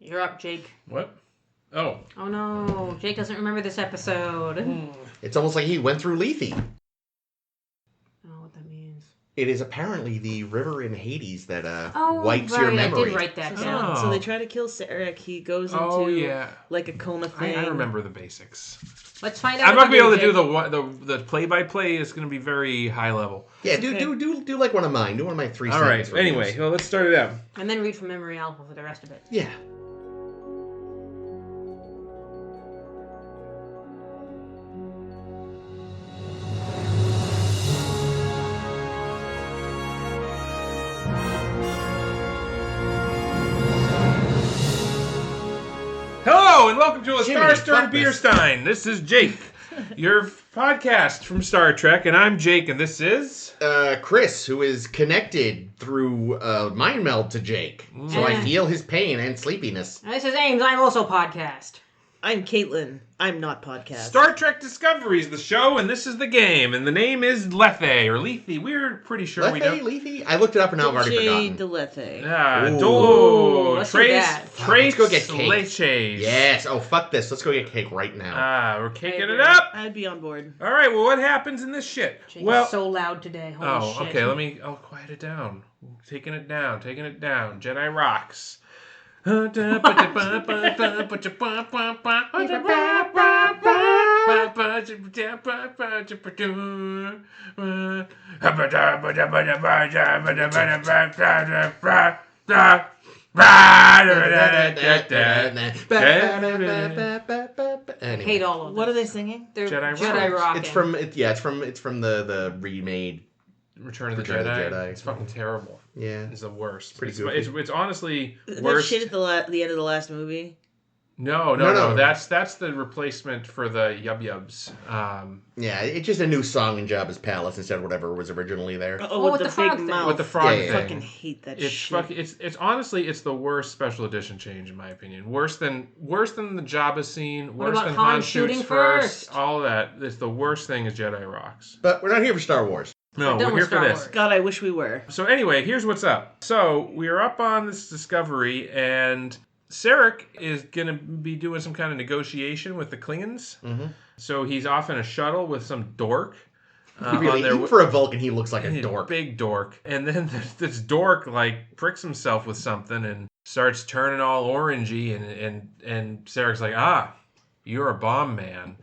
You're up, Jake. What? Oh. Oh no, Jake doesn't remember this episode. It's almost like he went through Lethe. I don't know what that means. It is apparently the river in Hades that wipes right, your memory. I did write that down. So they try to kill Sarek. He goes into like a coma thing. I remember the basics. Let's find out. I'm not going to be able to do the play-by-play. Is going to be very high level. Yeah, do like one of mine. Do one of my 3 All right. Anyway, well, let's start it out. And then read from memory alpha for the rest of it. Yeah. Hello, and welcome to a Jiminy Star-Stirred Beer Buckmas. Stein. This is Jake, your podcast from Star Trek, and I'm Jake, and this is... Chris, who is connected through mind meld to Jake. So I feel his pain and sleepiness. And this is Ames. I'm also podcast. I'm Caitlin. I'm not podcast. Star Trek Discovery is the show, and this is the game, and the name is Lethe, or Lethe. We're pretty sure we don't... Lethe? I looked it up and now I've already forgotten. De Lethe. Let's do that. Trace Let's go get cake. leches. Yes. Oh, fuck this. Let's go get cake right now. We're caking it up. I'd be on board. All right, well, what happens in this shit? Jake Well, is so loud today. Holy shit. okay, I'll quiet it down. Taking it down. Jedi rocks. I hate all of this. What are they singing? They're Jedi rocking. It's from the remade Return of the Return of the Jedi. Jedi. It's fucking terrible. Yeah. It's the worst. Pretty it's, goofy. it's honestly That worse. shit at the end of the last movie? No. That's the replacement for the Yub Yubs. Yeah, it's just a new song in Jabba's palace instead of whatever was originally there. Oh, with with the the frog big thing. mouth. With the frog Yeah, thing. I fucking hate that It's shit. fucking. It's honestly it's the worst special edition change in my opinion. Worse than the Jabba scene. What Worse about than Han Han shooting shoots first? All that. It's the worst thing is Jedi rocks. But we're not here for Star Wars. No, We're done we're with here for Star this. Wars. God, I wish we were. So anyway, here's what's up. So we're up on this Discovery, and Sarek is going to be doing some kind of negotiation with the Klingons. Mm-hmm. So he's off in a shuttle with some dork. Even for a Vulcan, he looks like a He's dork. Big dork. And then this dork like pricks himself with something and starts turning all orangey, and Sarek's like, you're a bomb man.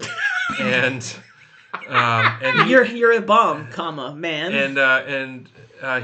and You're a bomb, man. And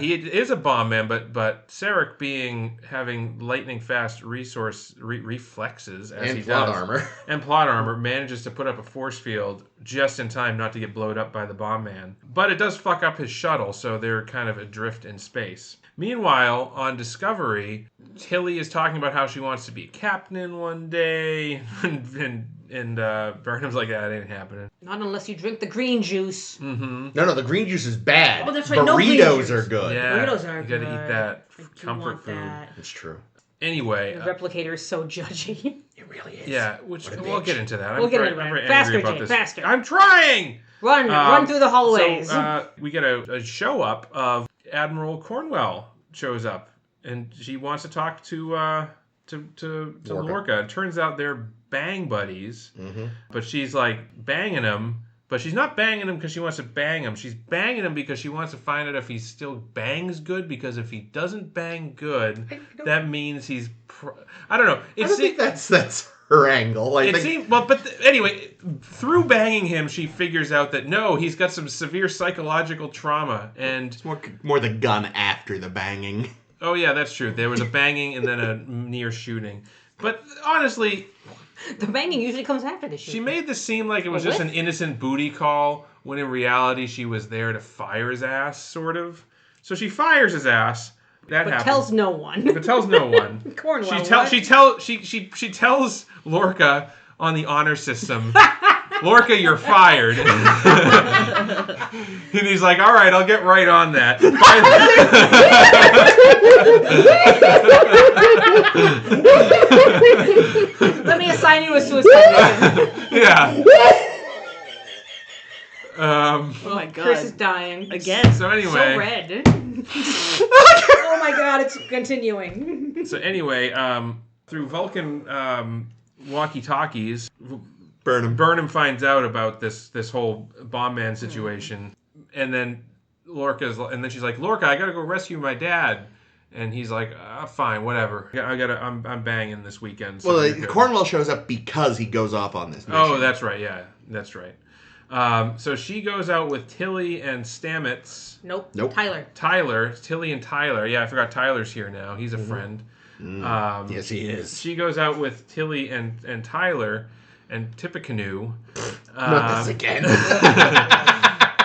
he is a bomb man, but Sarek having lightning fast reflexes as And he plot does, armor. and plot armor, manages to put up a force field just in time not to get blown up by the bomb man. But it does fuck up his shuttle, so they're kind of adrift in space. Meanwhile, on Discovery, Tilly is talking about how she wants to be a captain one day, and Burnham's like, that ain't happening. Not unless you drink the green juice. Mm-hmm. No, the green juice is bad. Oh, that's right, no green Burritos juice. are good. Yeah, Burritos are you gotta good. eat that I do comfort want food. that. It's true. Anyway, The replicator is so judgy. It really is. yeah, which What a we'll bitch. get into that. We'll get into I'm that. very Faster, angry about Jake, this. faster. I'm trying. Run through the hallways. So we get a show up of Admiral Cornwell shows up, and she wants to talk to Lorca. It turns out they're bang buddies, but she's like banging him. But she's not banging him because she wants to bang him. She's banging him because she wants to find out if he still bangs good. Because if he doesn't bang good, that means he's... I don't know. I don't think that's her angle. Anyway, through banging him, she figures out that no, he's got some severe psychological trauma. And It's more the gun after the banging. oh yeah, that's true. There was a banging and then a near shooting. But honestly... The banging usually comes after the shoot. She made this seem like it was just an innocent booty call, when in reality she was there to fire his ass, sort of. So she fires his ass. That happens. tells no one. But tells no one. Cornwell. She tells Lorca on the honor system, Lorca, you're fired. And he's like, all right, I'll get right on that. Let me assign you a suicide mission. Yeah. Oh my god. Chris is dying. Again. So anyway. So red. Oh my god, it's continuing. So anyway, through Vulcan walkie-talkies, Burnham finds out about this whole bomb man situation, and then she's like, Lorca, I gotta go rescue my dad. And he's like, fine, whatever. I'm banging this weekend. So well, Cornwell shows up because he goes off on this mission. Oh, that's right. Yeah, that's right. So she goes out with Tilly and Stamets. Nope. Tyler. Tilly and Tyler. Yeah, I forgot Tyler's here now. He's a friend. Yes, he is. She goes out with Tilly and Tyler and Tippecanoe. Not this again.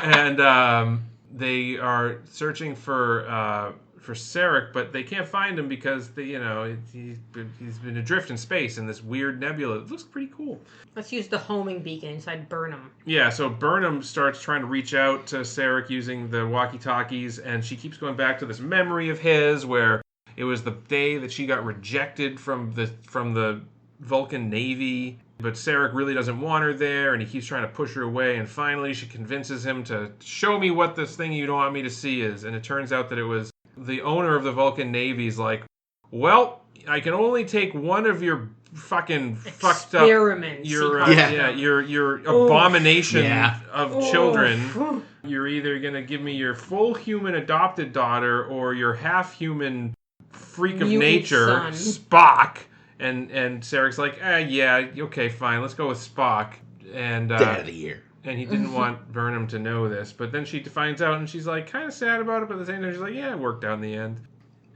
And they are searching for Sarek, but they can't find him because he's been adrift in space in this weird nebula. It looks pretty cool. Let's use the homing beacon inside Burnham. Yeah, so Burnham starts trying to reach out to Sarek using the walkie-talkies, and she keeps going back to this memory of his where it was the day that she got rejected from the Vulcan Navy. But Sarek really doesn't want her there, and he keeps trying to push her away, and finally she convinces him to show me what this thing you don't want me to see is. And it turns out that it was the owner of the Vulcan Navy's like, well, I can only take one of your fucking fucked up your abomination of children. You're either going to give me your full human adopted daughter or your half human freak of nature, son. Spock. And Sarek's like, yeah, okay, fine, let's go with Spock. And Dad of the year. And he didn't want Burnham to know this. But then she finds out, and she's like kind of sad about it, but at the same time she's like, yeah, it worked out in the end.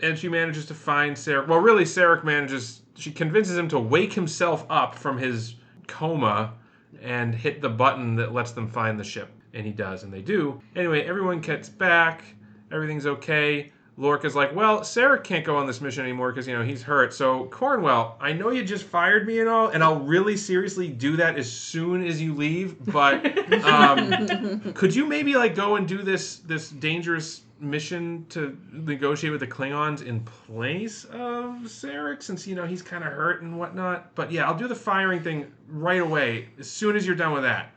And she manages to find Sarek. Well, really, she convinces him to wake himself up from his coma and hit the button that lets them find the ship. And he does, and they do. Anyway, everyone gets back. Everything's okay. Lorca's like, well, Sarek can't go on this mission anymore because, he's hurt. So, Cornwell, I know you just fired me and all, and I'll really seriously do that as soon as you leave, but could you maybe, go and do this dangerous mission to negotiate with the Klingons in place of Sarek since, he's kind of hurt and whatnot? But, yeah, I'll do the firing thing right away as soon as you're done with that.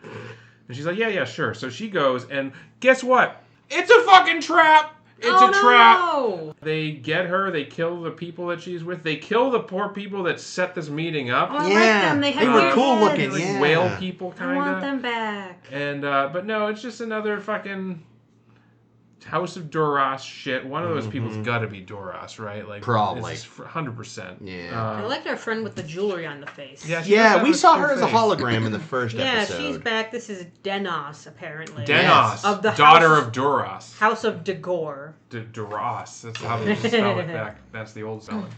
And she's like, yeah, sure. So she goes, and guess what? It's a fucking trap! It's a trap. No. They get her. They kill the people that she's with. They kill the poor people that set this meeting up. Oh, I like them. They were cool heads. looking. Whale people, kind of. I want them back. And but no, it's just another fucking House of Duras shit. One of those people's got to be Duras, right? Probably 100%. Yeah. I liked our friend with the jewelry on the face. Yeah, we saw her as a hologram in the first episode. Yeah, she's back. This is Denos, apparently. Denos, of the daughter of Duras. House of Dagor. Duras. That's how they spell it back. That's the old spelling.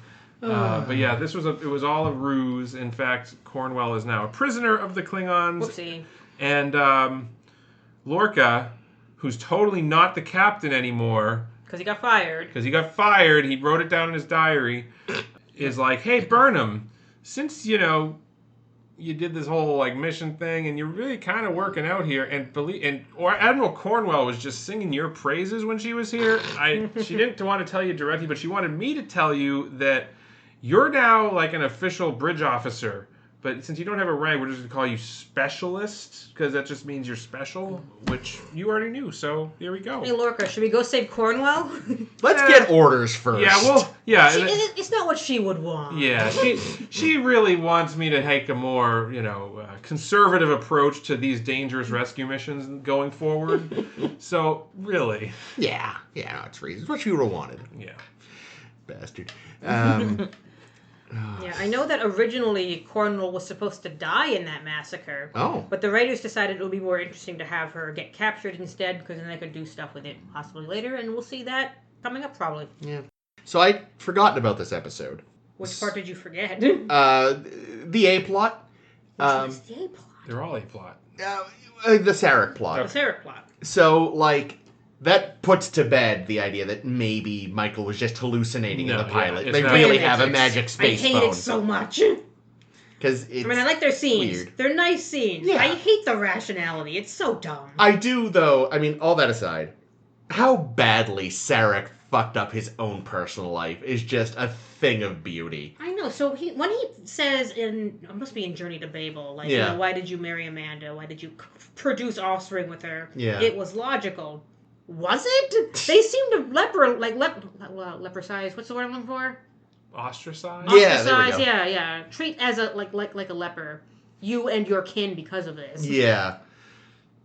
But yeah, it was all a ruse. In fact, Cornwell is now a prisoner of the Klingons. Whoopsie. And Lorca, who's totally not the captain anymore. Because he got fired. He wrote it down in his diary. Is like, hey, Burnham, since, you did this whole, mission thing, and you're really kind of working out here, or Admiral Cornwell was just singing your praises when she was here. She didn't want to tell you directly, but she wanted me to tell you that you're now, an official bridge officer. But since you don't have a rank, we're just going to call you specialist, because that just means you're special, which you already knew, so here we go. Hey, Lorca, should we go save Cornwell? Let's get orders first. It's not what she would want. Yeah, she really wants me to take a more, conservative approach to these dangerous rescue missions going forward. So, really. Yeah, it's reasons. What she would have wanted. Yeah. Bastard. Yeah, I know that originally Cornwell was supposed to die in that massacre. Oh. But the writers decided it would be more interesting to have her get captured instead, because then they could do stuff with it possibly later, and we'll see that coming up probably. Yeah. So I'd forgotten about this episode. Which part did you forget? The A-plot. Which one's the A-plot? They're all A-plot. The Sarek plot. The Sarek plot. So, that puts to bed the idea that maybe Michael was just hallucinating in the pilot. They really have a magic space phone. I hate it so much. Because I like their scenes. Weird. They're nice scenes. Yeah. I hate the rationality. It's so dumb. I do, though. All that aside, how badly Sarek fucked up his own personal life is just a thing of beauty. I know. So when he says it must be in Journey to Babel, why did you marry Amanda? Why did you produce offspring with her? Yeah. It was logical. Was it? They seem to leprosize. What's the word I'm looking for? ostracized. Yeah, there we go. Yeah. Treat as a like a leper. You and your kin because of this. Yeah.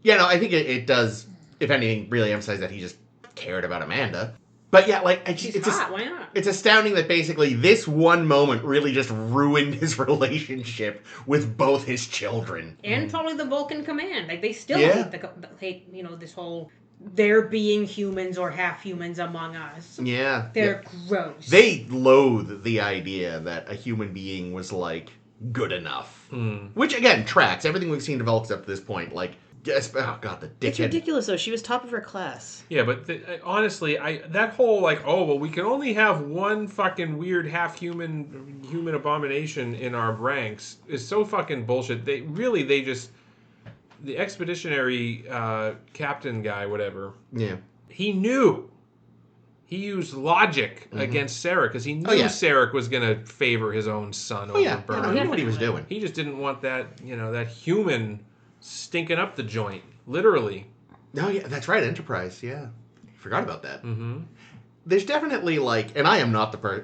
Yeah, no, I think it does, if anything, really emphasize that he just cared about Amanda. But yeah, like, She's hot. Why not? It's astounding that basically this one moment really just ruined his relationship with both his children. And probably the Vulcan command. Like, they still hate this whole, there being humans or half humans among us. Yeah. They're gross. They loathe the idea that a human being was, like, good enough. Which, again, tracks. Everything we've seen develop up to this point, like, oh god, the dickhead. It's ridiculous, though. She was top of her class. Yeah, but honestly, that whole, like, oh, well, we can only have one fucking weird half-human abomination in our ranks is so fucking bullshit. The expeditionary captain guy, whatever. Yeah. He knew. He used logic against Sarek because he knew Sarek was going to favor his own son over Burnham. He knew what he was doing. He just didn't want that, that human stinking up the joint, literally. Oh, yeah, that's right, Enterprise, yeah. Forgot about that. Mm-hmm. There's definitely, like, and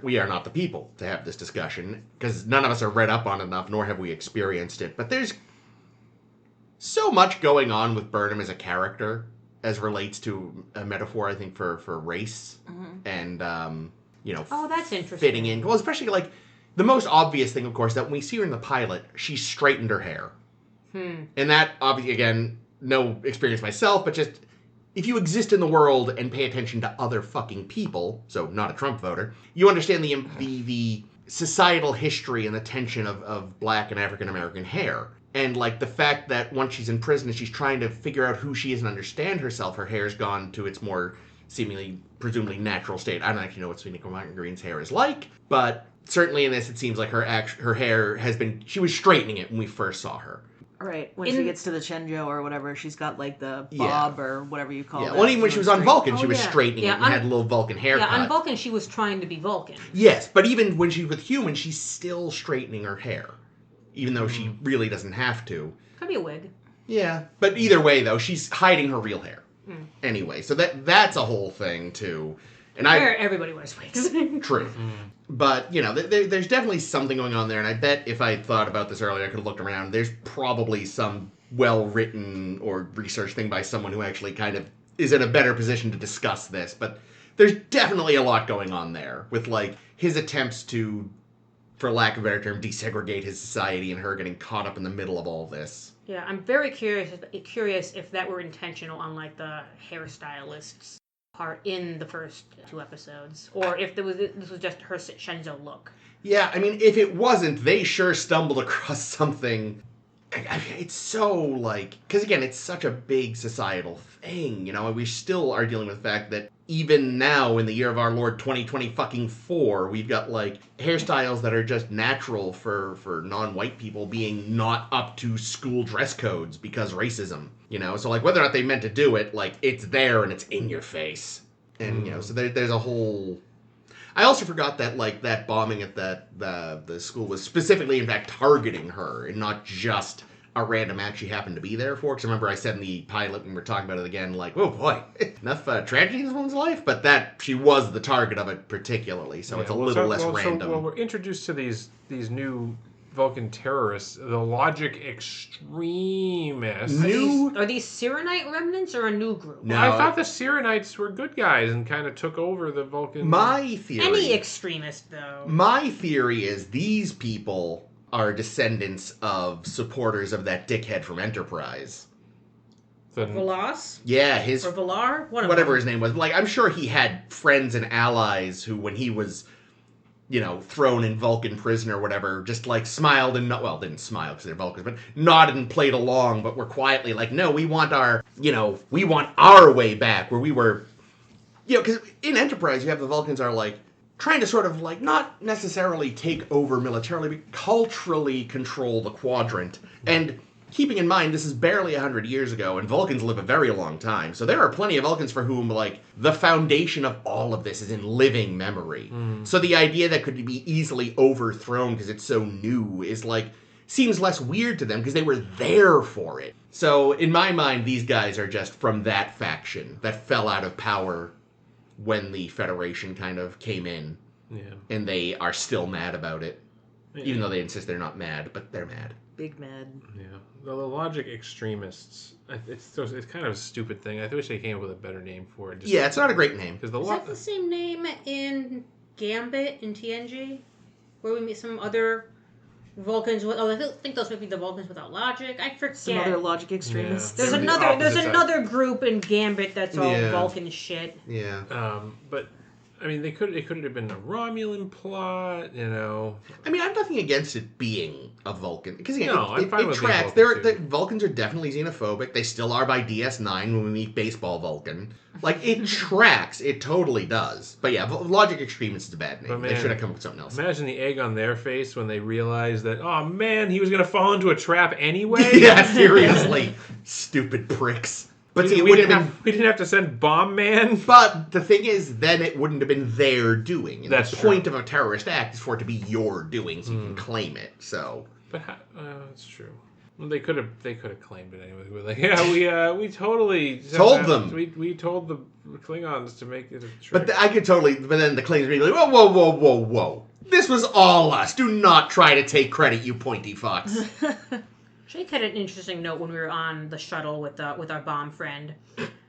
we are not the people to have this discussion, because none of us are read up on it enough, nor have we experienced it, but there's so much going on with Burnham as a character, as relates to a metaphor, I think, for race, and, oh, that's interesting. Fitting in. Well, especially, like, the most obvious thing, of course, that when we see her in the pilot, she straightened her hair. And that, obviously, again, no experience myself, but just, if you exist in the world and pay attention to other fucking people, so not a Trump voter, you understand the societal history and the tension of black and African-American hair. And, like, the fact that once she's in prison and she's trying to figure out who she is and understand herself, her hair's gone to its more seemingly, presumably natural state. I don't actually know what Sweeney Green's hair is like, but certainly in this it seems like her hair has been, she was straightening it when we first saw her. Right, when she gets to the Chenjo or whatever, she's got, like, the bob or whatever you call it. Yeah, well, even when she was on Vulcan, she was straightening it and had a little Vulcan haircut. Yeah, on Vulcan, she was trying to be Vulcan. Yes, but even when she's with humans, she's still straightening her hair. Even though she really doesn't have to. Could be a wig. Yeah, but either way, though, she's hiding her real hair. Anyway, so that's a whole thing, too. And everybody wears wigs. True. But, there's definitely something going on there, and I bet if I thought about this earlier, I could have looked around. There's probably some well-written or researched thing by someone who actually kind of is in a better position to discuss this, but there's definitely a lot going on there with, like, his attempts to, for lack of a better term, desegregate his society and her getting caught up in the middle of all this. Yeah, I'm very curious if that were intentional on, like, the hairstylist's part in the first 2 episodes, or if this was just her Shenzo look. Yeah, I mean, if it wasn't, they sure stumbled across something. It's so, like, because again, it's such a big societal thing, we still are dealing with the fact that even now, in the year of our Lord 2024, we've got, like, hairstyles that are just natural for non-white people being not up to school dress codes because racism, So, like, whether or not they meant to do it, like, it's there and it's in your face. And, so there's a whole... I also forgot that, like, that bombing at the school was specifically, in fact, targeting her and not just a random act she happened to be there for. Because remember I said in the pilot when we were talking about it again, like, oh boy, enough tragedy in this woman's life? But that, she was the target of it particularly, so it's a little less random. So, we're introduced to these new Vulcan terrorists, the logic extremists. Are these Cyrenite remnants or a new group? No, I thought the Cyrenites were good guys and kind of took over the Vulcan. My theory... Any extremist, though. My theory is these people are descendants of supporters of that dickhead from Enterprise. Velas? Yeah, or Valar? Whatever his name was. Like, I'm sure he had friends and allies who, when he was, thrown in Vulcan prison or whatever, just, like, smiled and, didn't smile because they're Vulcans, but nodded and played along, but were quietly like, no, we want our way back, where we were, because in Enterprise, you have the Vulcans are, like, trying to sort of, like, not necessarily take over militarily, but culturally control the quadrant. And keeping in mind, this is barely 100 years ago, and Vulcans live a very long time. So there are plenty of Vulcans for whom, like, the foundation of all of this is in living memory. So the idea that could be easily overthrown because it's so new is, like, seems less weird to them because they were there for it. So in my mind, these guys are just from that faction that fell out of power when the Federation kind of came in. Yeah. And they are still mad about it. Yeah. Even though they insist they're not mad, but they're mad. Big mad. Yeah. The logic extremists. It's kind of a stupid thing. I wish they came up with a better name for it. Yeah, it's not a great name. Because Is that the same name in Gambit in TNG? Where we meet some other Vulcans with... Oh, I think those might be the Vulcans without logic. I forget. Some other logic extremists. Yeah. There's another group in Gambit that's all Vulcan shit. Yeah. But... I mean, it could have been a Romulan plot, you know. I mean, I'm nothing against it being a Vulcan. Because, again, I'm fine with tracks. The Vulcans are definitely xenophobic. They still are by DS9 when we meet Baseball Vulcan. Like, it tracks. It totally does. But yeah, Logic Extremists is a bad name. They should have come up with something else. Imagine the egg on their face when they realized that, oh man, he was going to fall into a trap anyway. Yeah, seriously. Stupid pricks. But see, we didn't have to send Bomb Man. But the thing is, then it wouldn't have been their doing. And That's the true. point of a terrorist act is for it to be your doing, so you can claim it. So, But that's true. Well, they could have claimed it anyway. We're like, we totally told them. We told the Klingons to make it a trick. But I could totally. But then the claims would be like, whoa! This was all us. Do not try to take credit, you pointy fucks. Jake had an interesting note when we were on the shuttle with our bomb friend.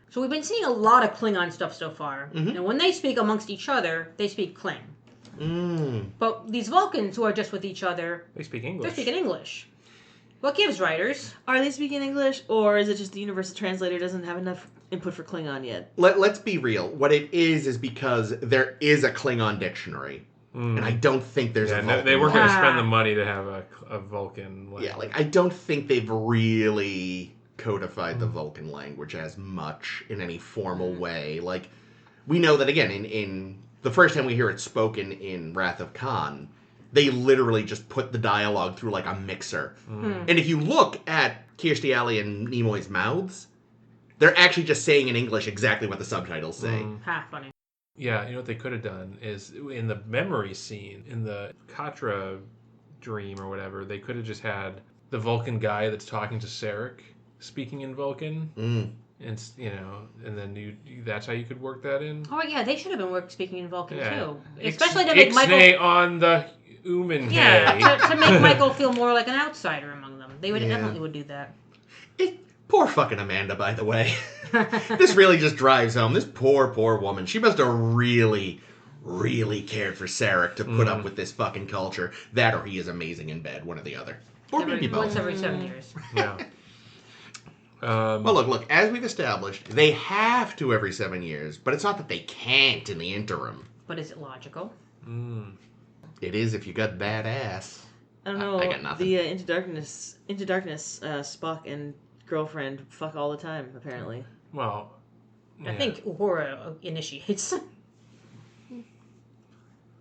So we've been seeing a lot of Klingon stuff so far. Mm-hmm. And when they speak amongst each other, they speak Kling. Mm. But these Vulcans who are just with each other... They speak English. They're speaking English. What gives, writers? Are they speaking English, or is it just the Universal Translator doesn't have enough input for Klingon yet? Let's be real. What it is because there is a Klingon dictionary. And I don't think there's a Vulcan. They weren't going to spend the money to have a Vulcan language. Yeah, like, I don't think they've really codified the Vulcan language as much in any formal way. Like, we know that, again, in the first time we hear it spoken in Wrath of Khan, they literally just put the dialogue through, like, a mixer. And if you look at Kirstie Alley and Nimoy's mouths, they're actually just saying in English exactly what the subtitles say. Ha, funny. Yeah, you know what they could have done is in the memory scene, in the Katra dream or whatever, they could have just had the Vulcan guy that's talking to Sarek speaking in Vulcan. And, you know, and then that's how you could work that in. Oh, yeah, they should have been speaking in Vulcan, too. Ix- Especially to make Michael... on the Uman. Yeah, to make Michael feel more like an outsider among them. They definitely would do that. Poor fucking Amanda, by the way. This really just drives home. This poor woman. She must have really, really cared for Sarek to put up with this fucking culture. That or he is amazing in bed, one or the other. Or maybe both. Once every 7 years. Yeah. Well, look, as we've established, they have to every 7 years, but it's not that they can't in the interim. But is it logical? It is if you got bad ass. I don't know. I got nothing. The Into Darkness, Spock and girlfriend fuck all the time, apparently. Well, yeah. I think Uhura initiates.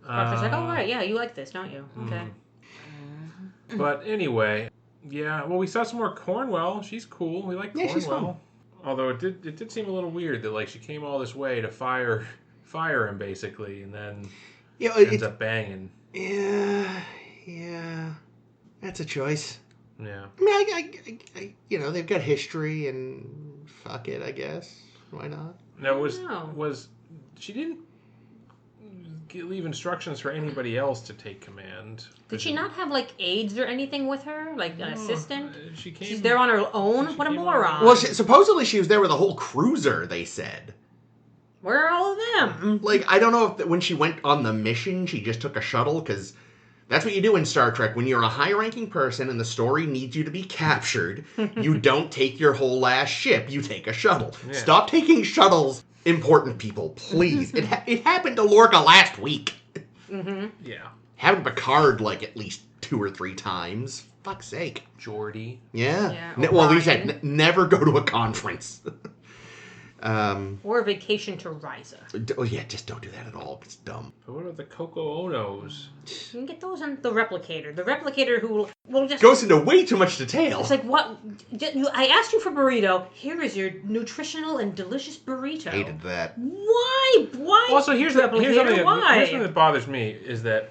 Spock's like, oh, right, yeah, you like this, don't you? Okay. But anyway, yeah, well, we saw some more Cornwell. She's cool. We like Cornwell. She's fun. Although it did seem a little weird that, like, she came all this way to fire him, basically, and then ends up banging. Yeah. That's a choice. Yeah. I mean, I you know, they've got history, and fuck it, I guess. Why not? Now, was she didn't leave instructions for anybody else to take command? Did she not have, like, aides or anything with her? Like, an assistant? She's there on her own? What a moron. Well, supposedly she was there with a whole cruiser, they said. Where are all of them? Like, I don't know if when she went on the mission, she just took a shuttle, because that's what you do in Star Trek. When you're a high-ranking person and the story needs you to be captured, you don't take your whole last ship. You take a shuttle. Yeah. Stop taking shuttles, important people, please. It happened to Lorca last week. Yeah. Happened to Picard, like, at least 2 or 3 times. Fuck's sake. Geordie. Yeah. Well, we said never go to a conference. Or a vacation to Risa. Oh, yeah, just don't do that at all. It's dumb. But what about the Coco Onos? You can get those on the Replicator. The Replicator who will just... goes into way too much detail. It's like, what? I asked you for burrito. Here is your nutritional and delicious burrito. Hated that. Why? Well, so here's something Why? that bothers me is that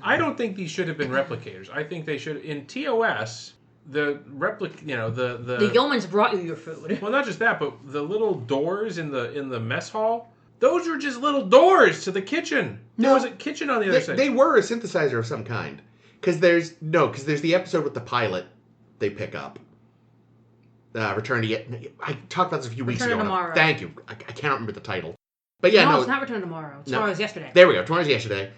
I don't think these should have been replicators. I think they should, in TOS... The yeomans brought you your food. Well, not just that, but the little doors in the mess hall, Those were just little doors to the kitchen. There was a kitchen on the other side. They were a synthesizer of some kind. Because there's the episode with the pilot they pick up. Return to Yet. I talked about this a few weeks ago. Return to Tomorrow. Thank you. I can't remember the title. But yeah, no, no. it's not Return to Tomorrow. Tomorrow's Yesterday. There we go. Tomorrow's Yesterday.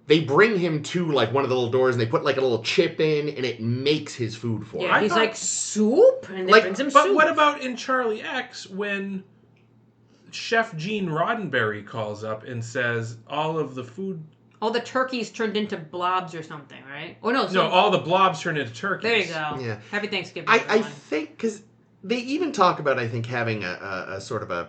They bring him to like one of the little doors and they put like a little chip in and it makes his food for him. Yeah, he's like, soup? And they brings him soup. But what about in Charlie X when Chef Gene Roddenberry calls up and says all of the food... All the turkeys turned into blobs or something, right? Or no, all the blobs turned into turkeys. There you go. Yeah. Happy Thanksgiving. I think, because they even talk about, I think, having a sort of a...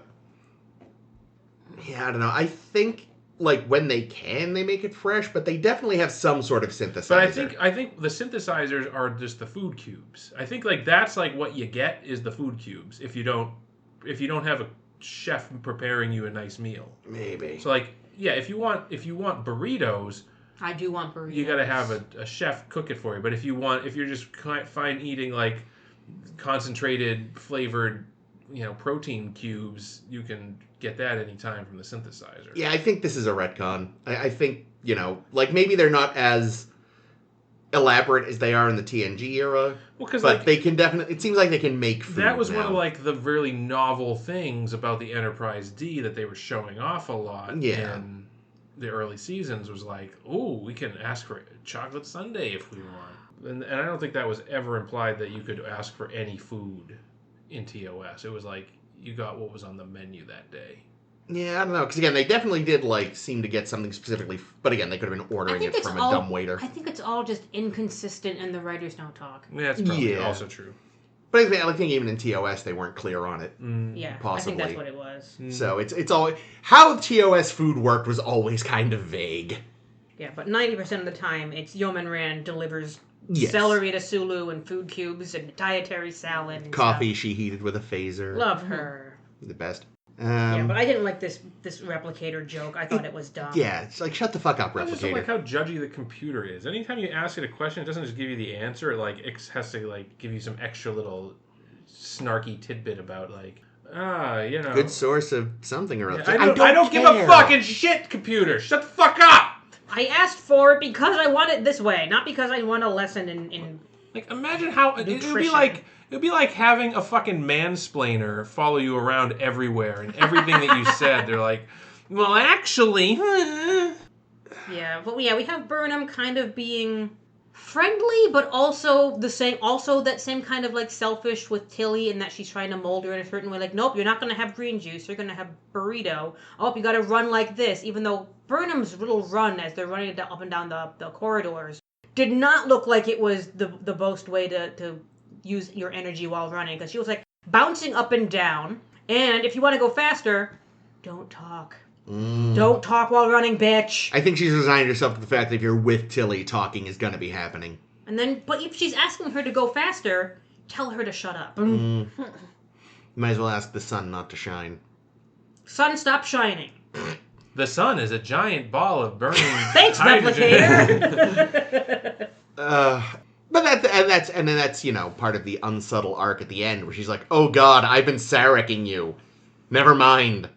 Yeah, I don't know. I think, like, when they can, they make it fresh, but they definitely have some sort of synthesizer. But I think the synthesizers are just the food cubes. I think, like, that's, like, what you get is the food cubes if you don't have a chef preparing you a nice meal. Maybe. So, like... Yeah, if you want burritos, I do want burritos. You got to have a chef cook it for you. But if you're just fine eating like concentrated flavored, protein cubes, you can get that anytime from the synthesizer. Yeah, I think this is a retcon. I think like maybe they're not as elaborate as they are in the TNG era. Well, but they can definitely. It seems like they can make food. That was now. one of like the really novel things about the Enterprise D that they were showing off a lot in the early seasons. Was like, oh, we can ask for a chocolate sundae if we want, and I don't think that was ever implied that you could ask for any food in TOS. It was like you got what was on the menu that day. Yeah, I don't know. Because, again, they definitely did, seem to get something specifically... But, again, they could have been ordering it from a dumb waiter. I think it's all just inconsistent and the writers don't talk. Yeah, that's probably also true. But I think even in TOS, they weren't clear on it. Yeah, possibly. I think that's what it was. So, it's always... How TOS food worked was always kind of vague. Yeah, but 90% of the time, it's Yeoman Rand delivers celery to Sulu and food cubes and dietary salad and coffee stuff. she heated with a phaser. Love her. The best. Yeah, but I didn't like this replicator joke. I thought it was dumb. Yeah, it's like, shut the fuck up, replicator. I just don't like how judgy the computer is. Anytime you ask it a question, it doesn't just give you the answer. It has to give you some extra little snarky tidbit about good source of something or other. Yeah, I don't give a fucking shit, computer. Shut the fuck up. I asked for it because I want it this way, not because I want a lesson in imagine how nutrition. It would be like having a fucking mansplainer follow you around everywhere, and everything that you said, they're like, well, actually... Yeah, but we have Burnham kind of being friendly, but also that same kind of selfish with Tilly, in that she's trying to mold her in a certain way. Like, nope, you're not going to have green juice, you're going to have burrito. Oh, you got to run like this, even though Burnham's little run as they're running up and down the corridors did not look like it was the most way to use your energy while running, because she was bouncing up and down. And if you want to go faster, don't talk. Don't talk while running, bitch. I think she's resigned herself to the fact that if you're with Tilly, talking is going to be happening. But if she's asking her to go faster, tell her to shut up. You might as well ask the sun not to shine. Sun, stop shining. The sun is a giant ball of burning Thanks, replicator. But that's part of the unsubtle arc at the end where she's like, oh God, I've been Sareking you. Never mind.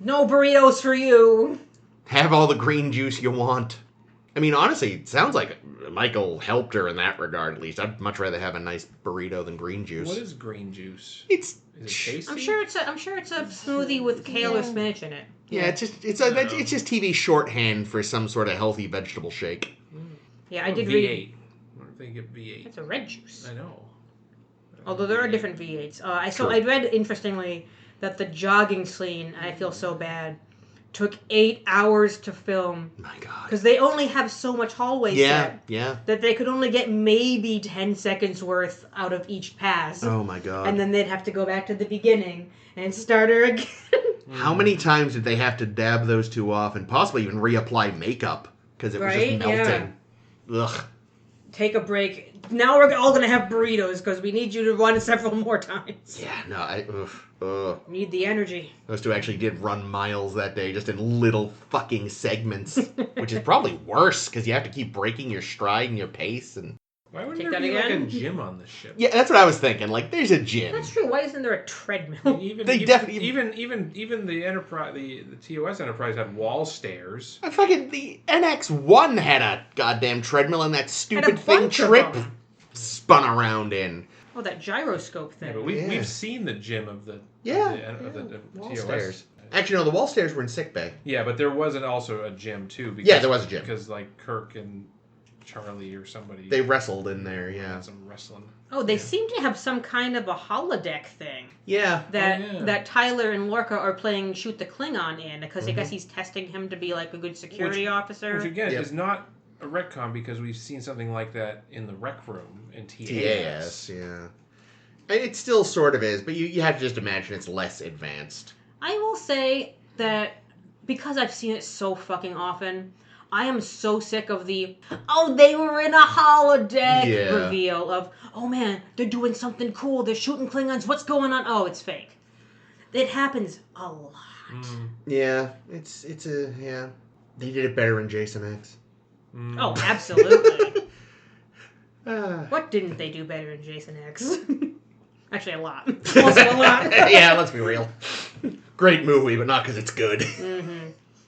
No burritos for you. Have all the green juice you want. I mean, honestly, it sounds like Michael helped her in that regard, at least. I'd much rather have a nice burrito than green juice. What is green juice? Is it tasty? I'm sure it's a smoothie with kale or spinach in it. Yeah, it's just TV shorthand for some sort of healthy vegetable shake. Yeah, I did V8. read. What if they get V8? It's a red juice. I know. Although there are different V8s. I read, interestingly, that the jogging scene, I feel so bad, took 8 hours to film. My God. Because they only have so much hallway set. Yeah. That they could only get maybe 10 seconds worth out of each pass. Oh my God. And then they'd have to go back to the beginning and start her again. How many times did they have to dab those two off and possibly even reapply makeup? Because it was just melting. Yeah. Ugh. Take a break. Now we're all going to have burritos because we need you to run several more times. Yeah, no, Need the energy. Those two actually did run miles that day, just in little fucking segments. Which is probably worse, because you have to keep breaking your stride and your pace. And Why wouldn't Take there that be like again? a gym on this ship? Yeah, that's what I was thinking. Like, there's a gym. That's true. Why isn't there a treadmill? Even They even, definitely- even the Enterprise, the TOS Enterprise had wall stairs. I fucking the NX-1 had a goddamn treadmill and that stupid thing bunch of Trip them. spun around in. Oh, that gyroscope thing. Yeah, but Yeah. we've seen the gym of the Wall TOS. stairs. Actually, no, the wall stairs were in sickbay. Yeah, but there wasn't also a gym too. Because, Yeah, there was a gym. because like Kirk and Charlie or somebody They wrestled in there, yeah. had some wrestling. Oh, they seem to have some kind of a holodeck thing Yeah. that Tyler and Lorca are playing Shoot the Klingon in because I guess he's testing him to be like a good security officer. Which again Yep. is not a retcon because we've seen something like that in the rec room in TAS. TAS, yeah. It still sort of is, but you have to just imagine it's less advanced. I will say that because I've seen it so fucking often, I am so sick of the, oh, they were in a holodeck reveal of, oh man, they're doing something cool, they're shooting Klingons, what's going on? Oh, it's fake. It happens a lot. Yeah, it's yeah. They did it better in Jason X. Oh, absolutely. Ah. What didn't they do better in Jason X? Actually, a lot. Also a lot. Yeah, let's be real. Great movie, but not because it's good.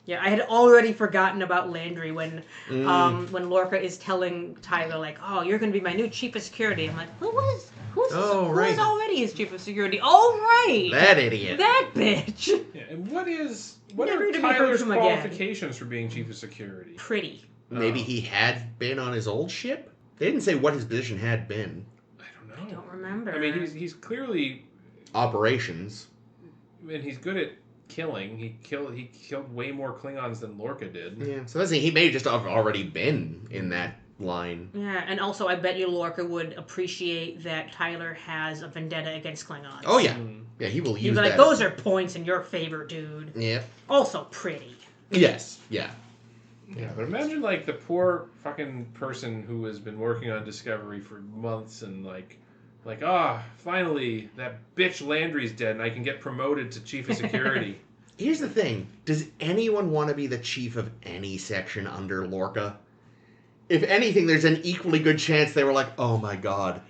Yeah, I had already forgotten about Landry when Lorca is telling Tyler, like, oh, you're going to be my new chief of security. I'm like, who's right. already his chief of security? Oh, right. That idiot. That bitch. Yeah, and what Never are to be heard Tyler's from again. qualifications for being chief of security? Pretty. Maybe he had been on his old ship? They didn't say what his position had been. I I don't know. don't remember. I mean, he's clearly, Operations. and he's good at killing. He killed way more Klingons than Lorca did. Yeah, so that's the thing. He may just have already been in that line. Yeah, and also I bet you Lorca would appreciate that Tyler has a vendetta against Klingons. Oh, yeah. Yeah, he will He'd use be like, that. those are points in your favor, dude. Yeah. Also pretty. Yes. Yeah. Yeah, but imagine like the poor fucking person who has been working on Discovery for months and finally that bitch Landry's dead and I can get promoted to chief of security. Here's the thing. Does anyone want to be the chief of any section under Lorca? If anything, there's an equally good chance they were like, oh my god,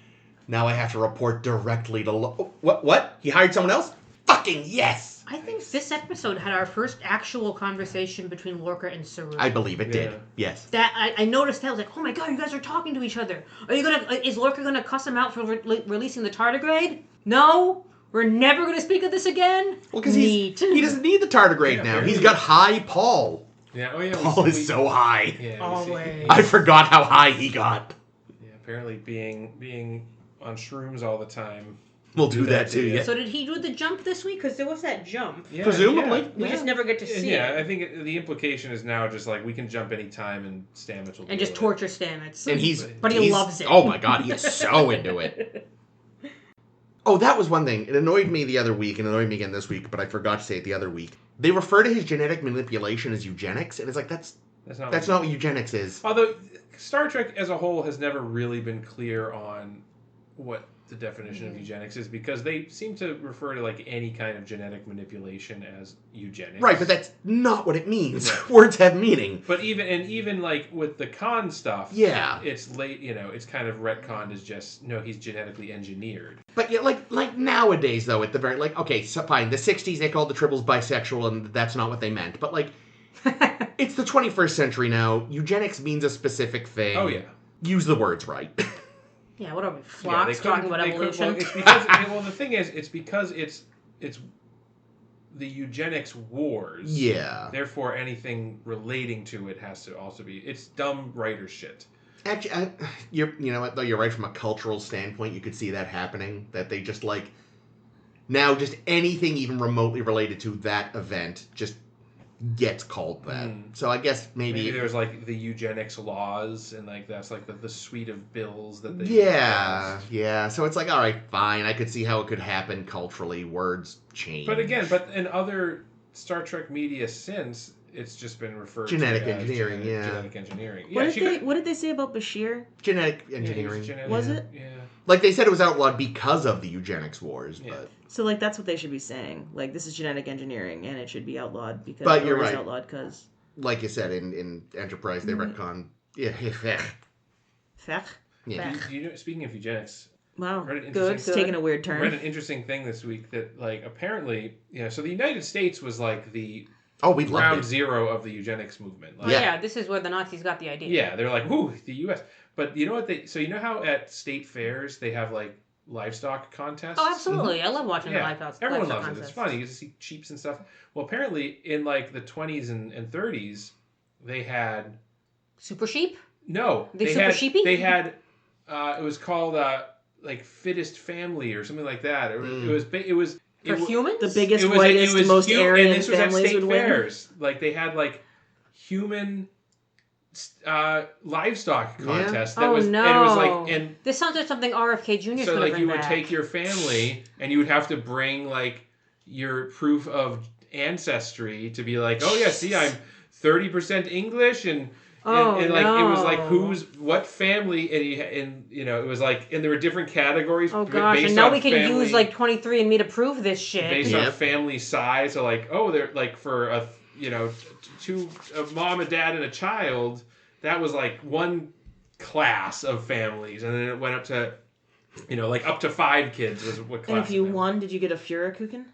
now I have to report directly to What? He hired someone else? Fucking yes! I think this episode had our first actual conversation between Lorca and Saru. I believe it did. Yeah. Yes. That I noticed that. I was like, oh my god, you guys are talking to each other. Is Lorca gonna cuss him out for releasing the tardigrade? No, we're never gonna speak of this again. Well, because he doesn't need the tardigrade Yeah, now. apparently. He's got high Paul. Yeah, oh yeah. Paul is so high. Yeah, Always. I forgot how high he got. Yeah, apparently being on shrooms all the time. We'll do that too, yeah. So did he do the jump this week? Because there was that jump. Yeah, Presumably. yeah. We just never get to see Yeah, it. I think the implication is now just like we can jump any time and Stamets will And just deal with torture Stamets. And But he loves it. Oh my god, he is so into it. Oh, that was one thing. It annoyed me the other week, and annoyed me again this week, but I forgot to say it the other week. They refer to his genetic manipulation as eugenics, and it's like, that's not what eugenics is. Although Star Trek as a whole has never really been clear on what the definition of eugenics is because they seem to refer to like any kind of genetic manipulation as eugenics. Right, but that's not what it means. Right. Words have meaning. But even like with the Khan stuff, Yeah. it's late. It's kind of retconned as just no, he's genetically engineered. But yeah, like nowadays though, at the very okay, so fine. The '60s they called the tribbles bisexual, and that's not what they meant. But like, it's the 21st century now. Eugenics means a specific thing. Oh yeah. Use the words right. Yeah, what are we, flocks they talking couldn't- about they couldn't- evolution? Well, it's because well, the thing is, it's because it's the eugenics wars. Yeah. Therefore, anything relating to it has to also be. It's dumb writer shit. Actually, you know what though? You're right. From a cultural standpoint, you could see that happening. That they just now just anything even remotely related to that event just gets called that. So I guess maybe there's like the eugenics laws and like that's like the suite of bills that they yeah. So it's like, all right, fine. I could see how it could happen culturally. Words change. But again, in other Star Trek media since, it's just been referred Genetic to as engineering, genetic engineering. What did they say about Bashir? Genetic engineering. Was it? Yeah. Like they said, it was outlawed because of the eugenics wars. Yeah. But So like that's what they should be saying. Like this is genetic engineering and it should be outlawed because But you're or is right. outlawed because like you said, in Enterprise, they retcon. Yeah. Fech. Yeah. Speaking of eugenics, Wow. read an Good. interesting- It's taking a weird I read turn. an interesting thing this week that, like, apparently, so the United States was like the Oh, we loved ground it. zero of the eugenics movement. Like, Oh, yeah, this is where the Nazis got the idea. yeah, they're like, whoo, the U.S. But you know what so you know how at state fairs they have, like, livestock contests? Oh, absolutely. I love watching the livestock everyone livestock loves contests. it. It's fun. You get to see sheep and stuff. Well, apparently, in, like, the 20s and 30s, they had... Super sheep? No. They super sheepy? They had... it was called... like fittest family or something like that. It was For humans? The biggest, whitest, most Aryan and this was at families state would win. fairs. Like they had like human livestock contest. That Oh, was no. and it was like and This sounds like something RFK Jr. so like you would back. take your family and you would have to bring like your proof of ancestry to be like, oh yeah, see, I'm 30% English and like it was like what family and it was like and there were different categories. Oh gosh, based and now on we can family, use like 23andMe to prove this shit. based on family size. So like they're like for a a mom, a dad, and a child. That was like one class of families, and then it went up to like up to 5 kids was what class. And if you of family. won, did you get a Führerkuchen?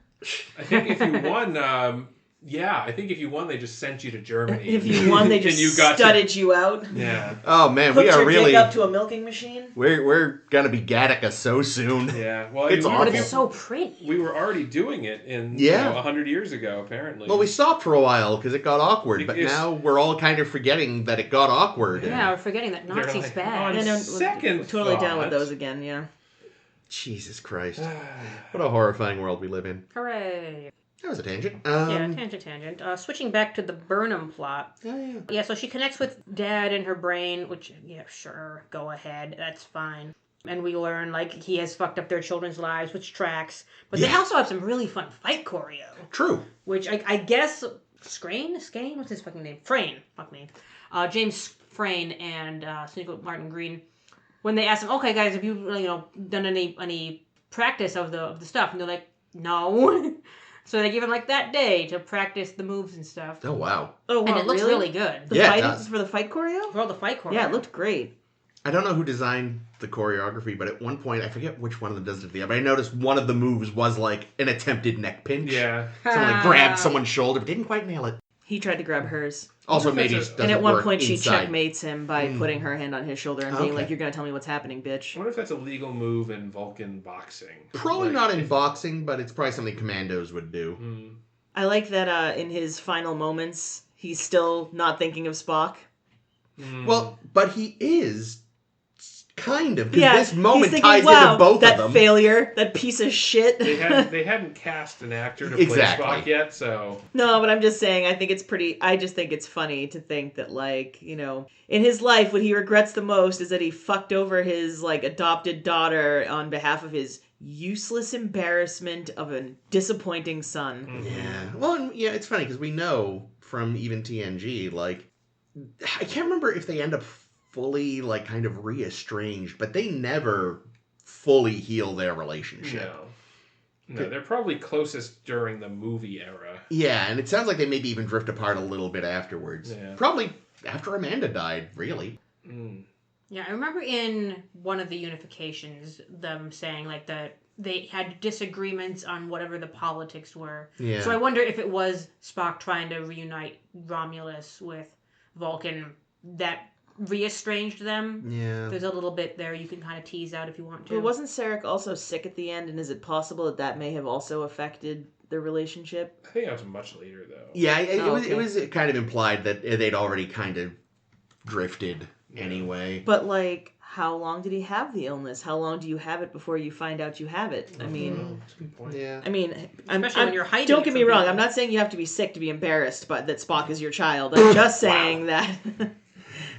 I think if you won. Yeah, I think if you won, they just sent you to Germany. If you won, they just studded you out. Yeah. Oh man, Put we are your really dick up to a milking machine. we're gonna be Gattaca so soon. Yeah. Well, It's But awful. it's so pretty. We were already doing it in 100 years ago, apparently. Well, we stopped for a while because it got awkward, but It's- now we're all kind of forgetting that it got awkward. Yeah, we're forgetting that They're Nazi's like, bad. on I know, second we're totally down with thought- those again. Yeah. Jesus Christ. What a horrifying world we live in. Hooray. That was a tangent. Yeah, tangent. Switching back to the Burnham plot. Oh, yeah. Yeah, so she connects with Dad in her brain, which, yeah, sure, go ahead, that's fine. And we learn, like, he has fucked up their children's lives, which tracks. But they also have some really fun fight choreo. True. Which I guess Skane? What's his fucking name? Frayne. Fuck me. James Frayne and Sneakle Martin Green. When they asked him, okay, guys, have you done any practice of the stuff? And they're like, no. So they give him like that day to practice the moves and stuff. Oh, wow. Oh, wow, And it looks really good. The Yeah, it fight does. for the fight choreo? For all the fight choreo. Yeah, it looked great. I don't know who designed the choreography, but at one point, I forget which one of them does it at the end, but I noticed one of the moves was like an attempted neck pinch. Yeah. Someone like grabbed someone's shoulder, but didn't quite nail it. He tried to grab hers. Also, What if maybe that's it a- doesn't And at one work point, she inside. checkmates him by putting her hand on his shoulder and being Okay. like, you're going to tell me what's happening, bitch. I wonder if that's a legal move in Vulcan boxing. Probably Like, not in boxing, but it's probably something commandos would do. I like that in his final moments, he's still not thinking of Spock. Well, but he is kind of, because Yeah, this moment he's thinking, ties wow, into both that of them. failure, that piece of shit. They hadn't cast an actor to play Exactly. Spock yet, so No, but I'm just saying, I just think it's funny to think that, like, in his life, what he regrets the most is that he fucked over his, like, adopted daughter on behalf of his useless embarrassment of a disappointing son. Yeah. Well, and, yeah, it's funny because we know from even TNG, like, I can't remember if they end up fully, like, kind of re-estranged, but they never fully heal their relationship. no, they're probably closest during the movie era. Yeah, and it sounds like they maybe even drift apart a little bit afterwards. Yeah. Probably after Amanda died, really. Yeah, I remember in one of the unifications them saying like that they had disagreements on whatever the politics were. Yeah. So I wonder if it was Spock trying to reunite Romulus with Vulcan that re-estranged them. Yeah. There's a little bit there you can kind of tease out if you want to. But wasn't Sarek also sick at the end, and is it possible that may have also affected their relationship? I think that was much later, though. Yeah, it okay. was kind of implied that they'd already kind of drifted anyway. But, like, how long did he have the illness? How long do you have it before you find out you have it? I mean... That's a good point. Yeah. Especially when you're hiding Don't it get from me wrong. people. I'm not saying you have to be sick to be embarrassed, but that Spock is your child. I'm just saying that.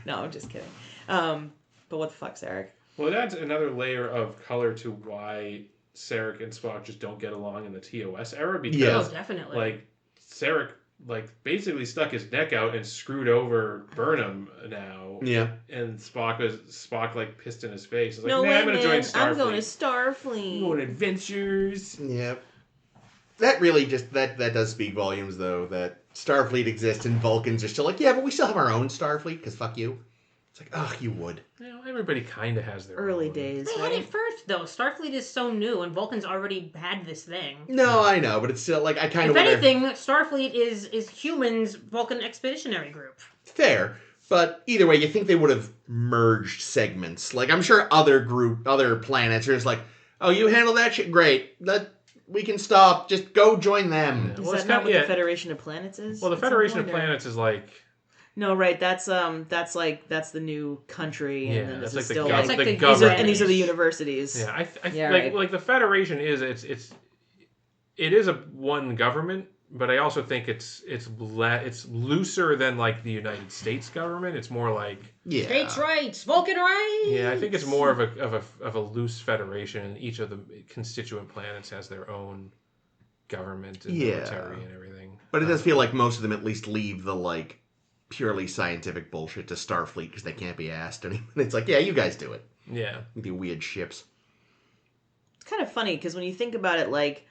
No, I'm just kidding. But what the fuck, Sarek? Well, it adds another layer of color to why Sarek and Spock just don't get along in the TOS era because, Yeah. Oh, definitely. like, Sarek, like, basically stuck his neck out and screwed over Burnham now. Yeah. And Spock like pissed in his face. He's like, No nah, way, I'm gonna join man. Starfleet. I'm going to Starfleet. I'm going on adventures. Yeah. That really just, that does speak volumes, though, that Starfleet exists and Vulcans are still like, yeah, but we still have our own Starfleet, because fuck you. It's like, ugh, you would. Everybody kind of has their Early own. days, They had right? it first, though. Starfleet is so new, and Vulcans already had this thing. No, I know, but it's still like I kind If of. anything, Starfleet is humans' Vulcan expeditionary group. Fair, but either way, you think they would have merged segments. Like I'm sure other planets are just like, oh, you handle that shit, great. We can stop. Just go join them. Is Well, that it's not kinda- what the Federation of Planets is? Well, the at some Federation of point, or- Planets is like... No, right. That's the new country, and Yeah, then that's this is like the still It's like the these are, government. and these are the universities. Yeah, Yeah, like right. like the Federation is it is a one government, but I also think it's looser than like the United States government. It's more like Yeah. States' rights, Vulcan rights. yeah, I think it's more of a loose federation, and each of the constituent planets has their own government and Yeah. military and everything. But it does feel like most of them at least leave the like purely scientific bullshit to Starfleet because they can't be asked. And it's like, yeah, you guys do it. Yeah. With your weird ships. It's kind of funny because when you think about it, like,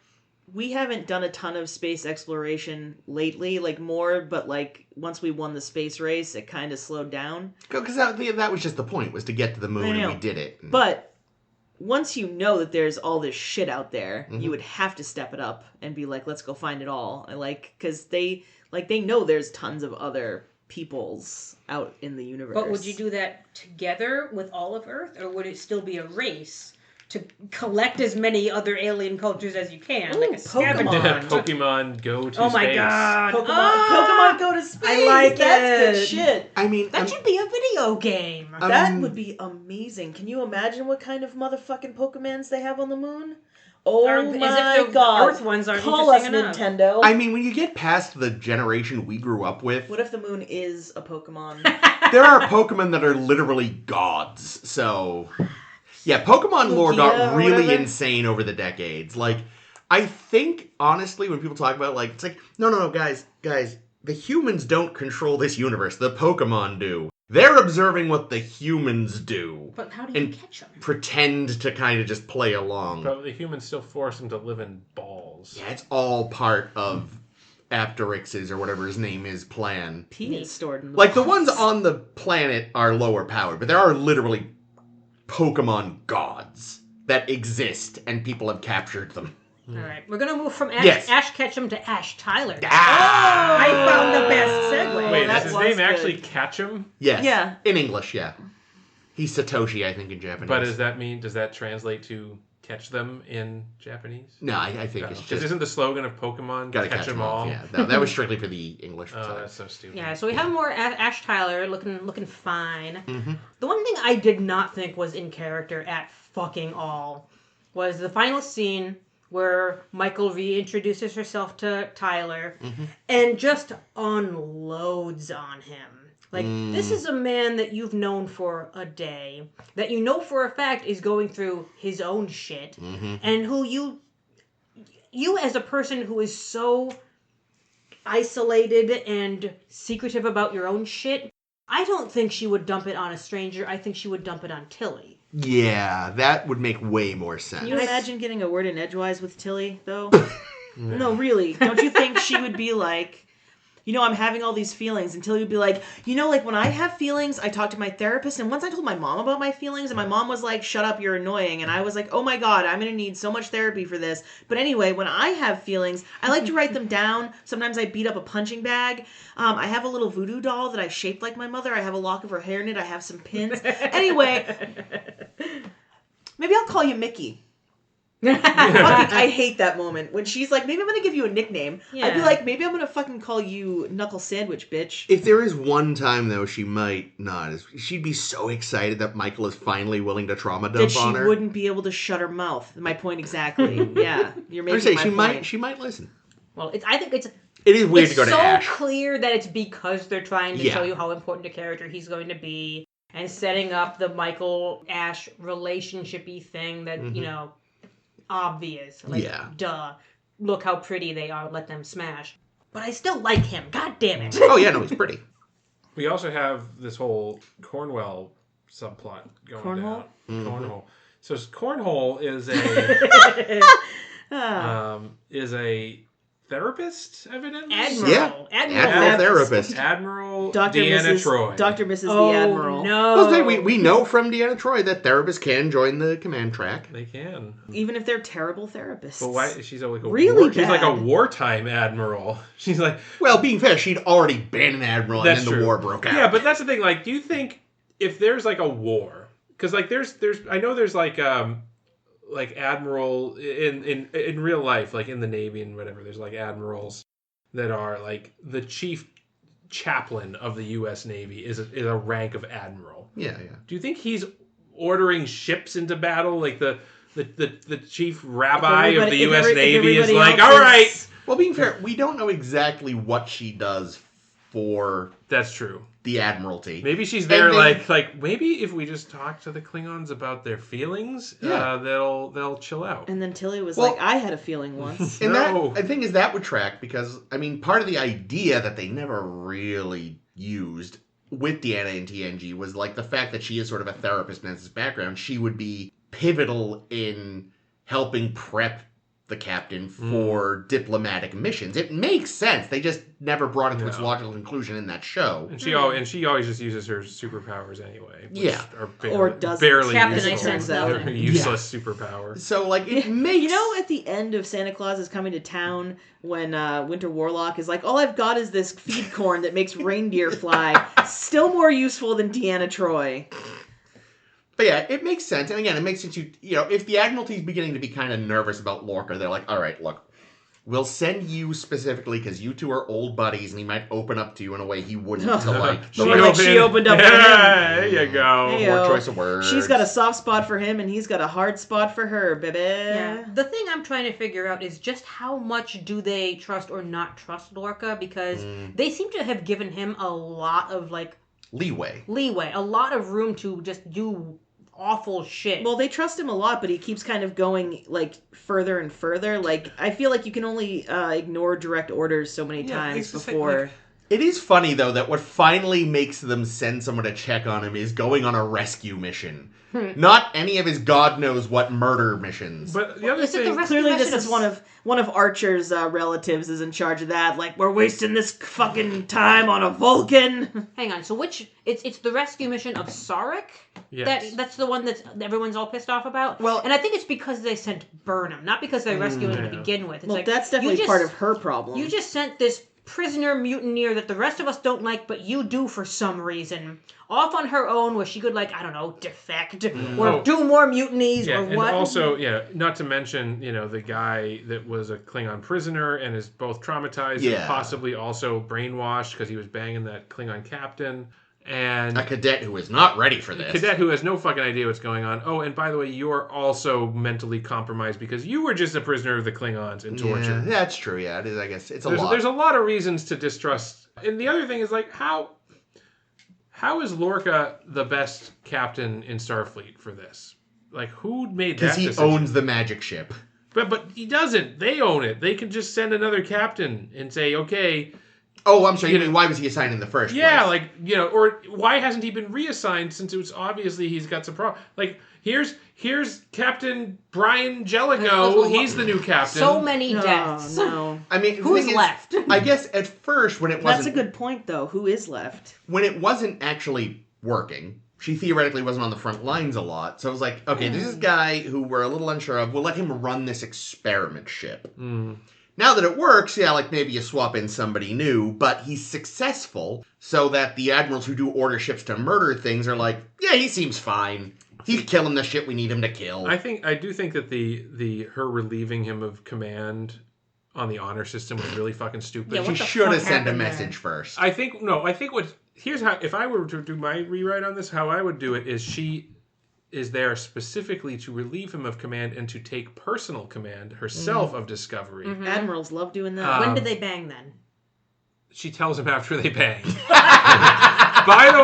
we haven't done a ton of space exploration lately, like more, but like once we won the space race, it kind of slowed down. Because that was just the point, was to get to the moon, I know. and we did it. And But once you know that there's all this shit out there, Mhm. you would have to step it up and be like, let's go find it all. And like, because they know there's tons of other peoples out in the universe. But would you do that together with all of Earth, or would it still be a race to collect as many other alien cultures as you can, Ooh, like a scavenger Pokemon. hunt? Pokemon go to Oh my space. god! Pokemon, Ah! Pokemon go to space. I like That's it. good shit. I mean, That should be a video game. That would be amazing. Can you imagine what kind of motherfucking Pokemons they have on the moon? Oh Or as if my the god! Earth ones aren't Call us, interesting enough. Nintendo. I mean, when you get past the generation we grew up with, What if the moon is a Pokemon? there are Pokemon that are literally gods. So, yeah, Pokemon lore Lugia got or really whatever. insane over the decades. Like, I think, honestly, when people talk about, like, it's like, no, guys, the humans don't control this universe. The Pokemon do. They're observing what the humans do. But how do you And catch them? pretend to kind of just play along. But the humans still force them to live in balls. Yeah, it's all part of Apterix's, or whatever his name is, plan. Pee is stored in the Like, the box. ones on the planet are lower powered, but there are literally Pokemon gods that exist, and people have captured them. All right, we're gonna move from Ash, Yes. Ash Ketchum to Ash Tyler. Ah! I found the best segue. Wait, that is his was name good. actually Ketchum? Yes. Yeah. In English, yeah. He's Satoshi, I think, in Japanese. But does that translate to catch them in Japanese? No, I think No, it's 'cause just... isn't the slogan of Pokemon Gotta catch them all? Yeah, that was strictly for the English Oh, side. that's so stupid. Yeah, so we have more Ash Tyler looking fine. Mm-hmm. The one thing I did not think was in character at fucking all was the final scene where Michael reintroduces herself to Tyler Mm-hmm. and just unloads on him. Like, this is a man that you've known for a day, that you know for a fact is going through his own shit, Mm-hmm. and who you as a person who is so isolated and secretive about your own shit, I don't think she would dump it on a stranger. I think she would dump it on Tilly. Yeah, that would make way more sense. Can you imagine getting a word in edgewise with Tilly, though? No, really. Don't you think she would be like, I'm having all these feelings, and Tilly would be like, like when I have feelings, I talk to my therapist, and once I told my mom about my feelings, and my mom was like, shut up, you're annoying, and I was like, oh my god, I'm gonna need so much therapy for this. But anyway, when I have feelings, I like to write them down. Sometimes I beat up a punching bag. I have a little voodoo doll that I shaped like my mother. I have a lock of her hair in it. I have some pins. Anyway, maybe I'll call you Mickey. Fucking, I hate that moment when she's like, maybe I'm gonna give you a nickname. I'd be Yeah. like, maybe I'm gonna fucking call you Knuckle Sandwich, bitch. If there is one time, though, she might not. She'd be so excited that Michael is finally willing to trauma dump That she on her. wouldn't be able to shut her mouth. My point exactly. Yeah, you're I making would say my point. she might listen. Well, I think it's It is weird it's to go to so Ash. clear that it's because they're trying to Yeah. show you how important a character he's going to be and setting up the Michael Ash relationshipy thing that obvious. Like, Yeah. duh. Look how pretty they are. Let them smash. But I still like him. God damn it. Oh yeah, no, he's pretty. We also have this whole Cornwell subplot going Cornhole? down. Mm-hmm. Cornhole. So Cornhole is a therapist, evidently? Admiral. Yeah. Admiral therapist. Admiral Dr. Deanna Mrs. Troy. Dr. Mrs. Oh, the Admiral. no. Well, we know from Deanna Troy that therapists can join the command track. They can. Even if they're terrible therapists. But why? She's like a Really she's like a bad. wartime admiral. She's like, Well, being fair, she'd already been an admiral, and that's then true. the war broke out. Yeah, but that's the thing. Like, do you think if there's like a war, because like there's I know there's like admiral in real life, like in the Navy and whatever, there's like admirals that are like the chief chaplain of the U.S. Navy is a rank of admiral. Yeah. Do you think he's ordering ships into battle? Like the chief rabbi of the U.S. Navy is like, all right. Well, being fair, we don't know exactly what she does for That's true. the Admiralty. Maybe she's there And like maybe if we just talk to the Klingons about their feelings, they'll chill out. And then Tilly was Well- like, I had a feeling once. And No. the thing is, that would track because, I mean, part of the idea that they never really used with Deanna in TNG was like the fact that she is sort of a therapist and has this background. She would be pivotal in helping prep the captain for diplomatic missions. It makes sense. They just never brought it to its No. logical conclusion in that show. And she always just uses her superpowers anyway. Which Yeah. are Or doesn't. barely Captain useful. Ice turns out. They're useless superpower. So, like, it makes... You know, at the end of Santa Claus is Coming to Town, when Winter Warlock is like, all I've got is this feed corn that makes reindeer fly. Still more useful than Deanna Troy. But yeah, it makes sense. And again, it makes sense you know, if the Admiralty's beginning to be kind of nervous about Lorca, they're like, all right, look, we'll send you specifically because you two are old buddies and he might open up to you in a way he wouldn't to like... She opened up for him. There you go. Hey, More yo. choice of words. She's got a soft spot for him, and he's got a hard spot for her, baby. Yeah. The thing I'm trying to figure out is just how much do they trust or not trust Lorca, because they seem to have given him a lot of like leeway, a lot of room to just do awful shit. Well, they trust him a lot, but he keeps kind of going like further and further. Like, I feel like you can only ignore direct orders so many times it's the thing, before. like- It is funny, though, that what finally makes them send someone to check on him is going on a rescue mission. Not any of his god knows what murder missions. But the other Is it the thing, rescue Clearly, this mission is one of Archer's relatives is in charge of that. Like, we're wasting this fucking time on a Vulcan. Hang on. So which it's the rescue mission of Sarek? Yes. That's the one that everyone's all pissed off about. Well- and I think it's because they sent Burnham, not because they rescued him to begin with. It's Well, like, that's you definitely just- part of her problem. You just sent this prisoner mutineer that the rest of us don't like, but you do for some reason, off on her own, where she could, like, I don't know, defect or do more mutinies or and what. also, not to mention, the guy that was a Klingon prisoner and is both traumatized and possibly also brainwashed because he was banging that Klingon captain. And a cadet who is not ready for this. Cadet who has no fucking idea what's going on. Oh, and by the way, you're also mentally compromised because you were just a prisoner of the Klingons and tortured. Yeah, that's true. Yeah, it is. I guess it's a lot. There's a lot of reasons to distrust. And the other thing is, like, how is Lorca the best captain in Starfleet for this? Like, who made that because he decision? owns the magic ship. But he doesn't. They own it. They can just send another captain and say, okay. Oh, I'm sorry. You mean, why was he assigned in the first place? Yeah, like, or why hasn't he been reassigned since it was obviously he's got some problem. Like, here's Captain Brian Jellicoe. He's the new captain. So many deaths. No. I mean, Who's the thing left? Is, I guess at first when it wasn't... That's a good point, though. Who is left? When it wasn't actually working, she theoretically wasn't on the front lines a lot. So it was like, okay, there's this guy who we're a little unsure of. We'll let him run this experiment ship. Now that it works, like maybe you swap in somebody new, but he's successful so that the admirals who do order ships to murder things are like, yeah, he seems fine. He's killing the shit we need him to kill. I do think that the her relieving him of command on the honor system was really fucking stupid. Yeah, she what the should have fuck sent a happened message there? first. I think here's how, if I were to do my rewrite on this, how I would do it is she is there specifically to relieve him of command and to take personal command herself of Discovery. Admirals love doing that. When did they bang then? She tells him after they bang. By the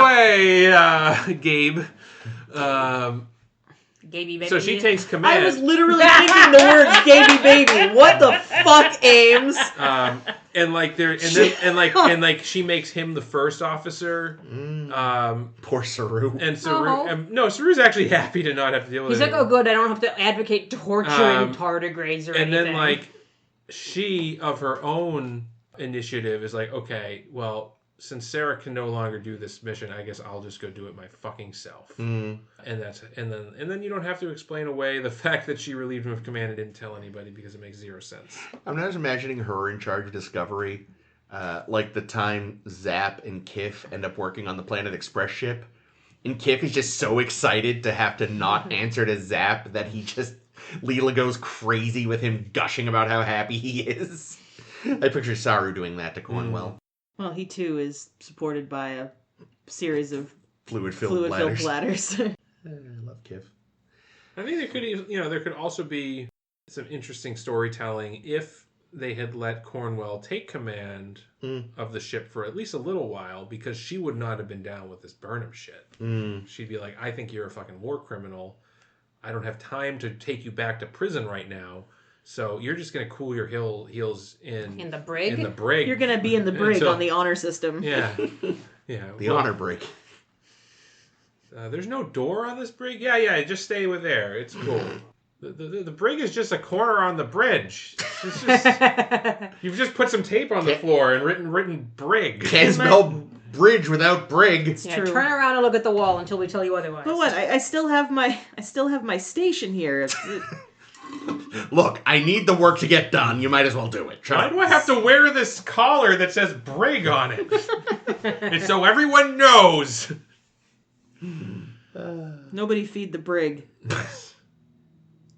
way, Gabe. Gaby baby. So she takes command. I was literally thinking the words "gaby baby." What the fuck, Ames? And she makes him the first officer. Poor Saru. And Saru, Saru's actually happy to not have to deal with He's it. like, oh good, I don't have to advocate torturing tardigrades or and anything. then she, of her own initiative, is like, okay, well, since Sarek can no longer do this mission, I guess I'll just go do it my fucking self. And then you don't have to explain away the fact that she relieved him of command and didn't tell anybody because it makes zero sense. I'm not just imagining her in charge of Discovery, like the time Zap and Kif end up working on the Planet Express ship, and Kif is just so excited to have to not answer to Zap that Leela goes crazy with him gushing about how happy he is. I picture Saru doing that to Cornwell. Well, he too is supported by a series of Fluid-filled bladders. I love Kif. I think there could also be some interesting storytelling if they had let Cornwell take command of the ship for at least a little while, because she would not have been down with this Burnham shit. She'd be like, I think you're a fucking war criminal. I don't have time to take you back to prison right now. So you're just going to cool your heels in the brig? In the brig. You're going to be in the brig on the honor system. Yeah. The honor brig. There's no door on this brig? Yeah, just stay with there. It's cool. The brig is just a corner on the bridge. It's just, you've just put some tape on the floor and written brig. Can't spell bridge without brig. It's true. Turn around and look at the wall until we tell you otherwise. But what? I still have my station here. Look, I need the work to get done. You might as well do it. Why do I have to wear this collar that says brig on it? It's so everyone knows. Nobody feed the brig.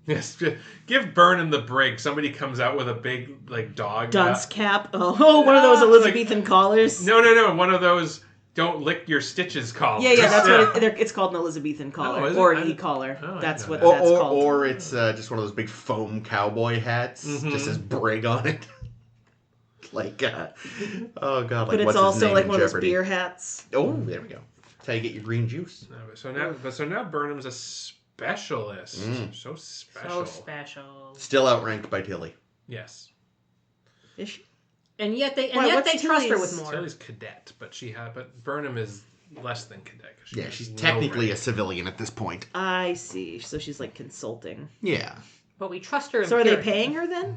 Yes, give Burnham the brig. Somebody comes out with a big dog dunce cap. Oh, one of those Elizabethan collars. No, one of those don't lick your stitches collars. Yeah, that's what it's called, an Elizabethan collar or an e-collar. That's what that's called. Or it's just one of those big foam cowboy hats, just says brig on it. Oh god! But it's also like one of those beer hats. Oh, there we go. That's how you get your green juice. So now Burnham's a specialist. So special. Still outranked by Tilly. Yes. Is she? And yet they trust her with more. Tilly's cadet, but Burnham is less than cadet. Yeah, she's technically a civilian at this point. I see. So she's like consulting. Yeah. But we trust her. So are they paying her then?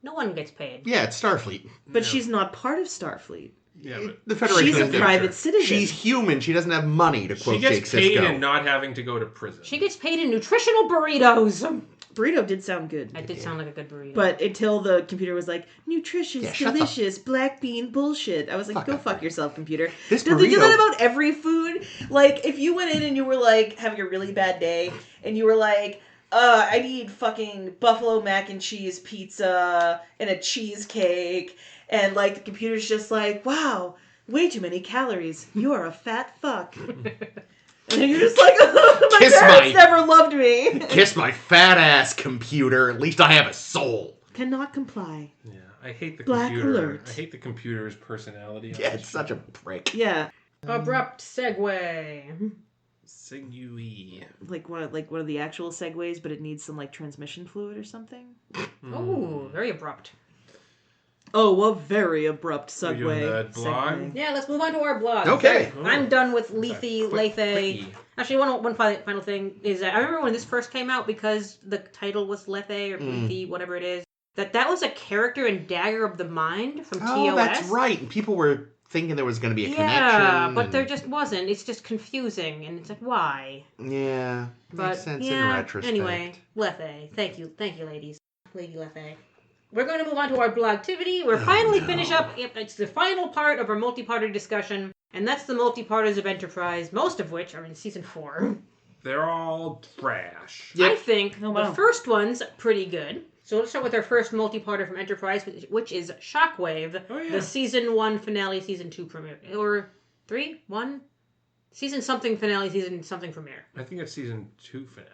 No one gets paid. Yeah, it's Starfleet. But she's not part of Starfleet. Yeah, but the Federation. She's a private citizen. She's human. She doesn't have money, to quote Jake Sisko. She gets paid in not having to go to prison. She gets paid in nutritional burritos. Burrito did sound good. It did sound like a good burrito. But until the computer was like, nutritious, delicious, black bean bullshit. I was like, go fuck yourself, computer. Did they do that about every food? Like, if you went in and you were like, having a really bad day, and you were like, I need fucking buffalo mac and cheese pizza and a cheesecake, and like the computer's just like, wow, way too many calories. You're a fat fuck. And then you're just like, oh, my parents never loved me. Kiss my fat ass, computer. At least I have a soul. Cannot comply. Yeah, I hate the Black computer. alert. I hate the computer's personality. Yeah, it's such a prick. Yeah. Abrupt segue. Segue. Like one of the actual segues, but it needs some like transmission fluid or something. Oh, very abrupt. Oh, a very abrupt segue. Blog? Yeah, let's move on to our blog. Okay. I'm done with Lethe. Actually, one final thing is that I remember when this first came out, because the title was Lethe or Lethe, whatever it is, that was a character in Dagger of the Mind from TOS. Oh, that's right. And people were thinking there was going to be a connection. Yeah, but there just wasn't. It's just confusing, and it's like, why? Yeah, makes sense in retrospect. Anyway, Lethe. Thank you, ladies. Lady Lethe. We're going to move on to our blogtivity. We're finally finished up. It's the final part of our multi-parter discussion, and that's the multi-parters of Enterprise, most of which are in Season 4. They're all trash. Yep. I think the first one's pretty good. So let's start with our first multi-parter from Enterprise, which is Shockwave, the Season 1 finale, Season 2 premiere. Or 3? 1? Season something finale, Season something premiere. I think it's Season 2 finale.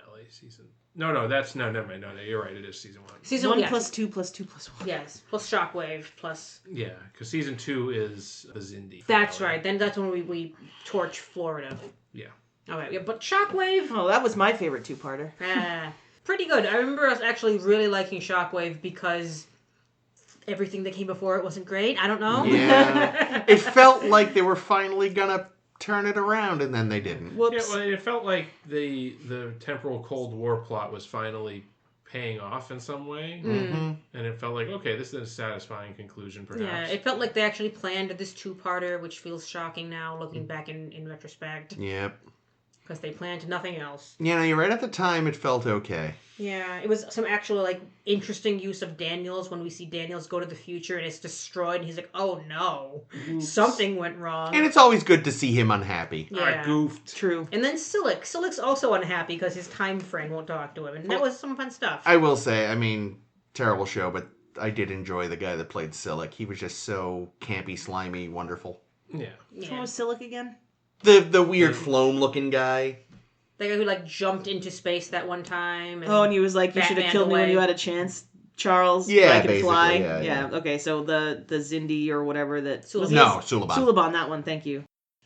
No, that's never mind. No, you're right. It is Season 1. Season 1 plus 2 plus 2 plus 1. Yes, plus Shockwave plus. Yeah, because Season 2 is the Zindi. That's right. Then that's when we torch Florida. Yeah. Okay, but Shockwave. Oh, that was my favorite two-parter. Pretty good. I remember us actually really liking Shockwave because everything that came before it wasn't great. I don't know. Yeah. It felt like they were finally gonna turn it around, and then they didn't. Whoops. Yeah, well, it felt like the temporal Cold War plot was finally paying off in some way. Mm-hmm. And it felt like, okay, this is a satisfying conclusion, perhaps. Yeah, it felt like they actually planned this two-parter, which feels shocking now, looking back in retrospect. Yep. Because they planned nothing else. You know, you're right. At the time, it felt okay. Yeah, it was some actual, like, interesting use of Daniels when we see Daniels go to the future and it's destroyed and he's like, oh no, something went wrong. And it's always good to see him unhappy. Yeah. I goofed. True. And then Silik. Silik's also unhappy because his time friend won't talk to him. And that was some fun stuff. I will say, I mean, terrible show, but I did enjoy the guy that played Silik. He was just so campy, slimy, wonderful. Yeah. Which one was Silik again? The weird Floam-looking guy. The guy who, like, jumped into space that one time. And he was like, you should have killed me when you had a chance, Charles. Yeah, I can basically, fly. yeah. Okay, so the Zindi or whatever that... Suliban. Suliban, that one, thank you.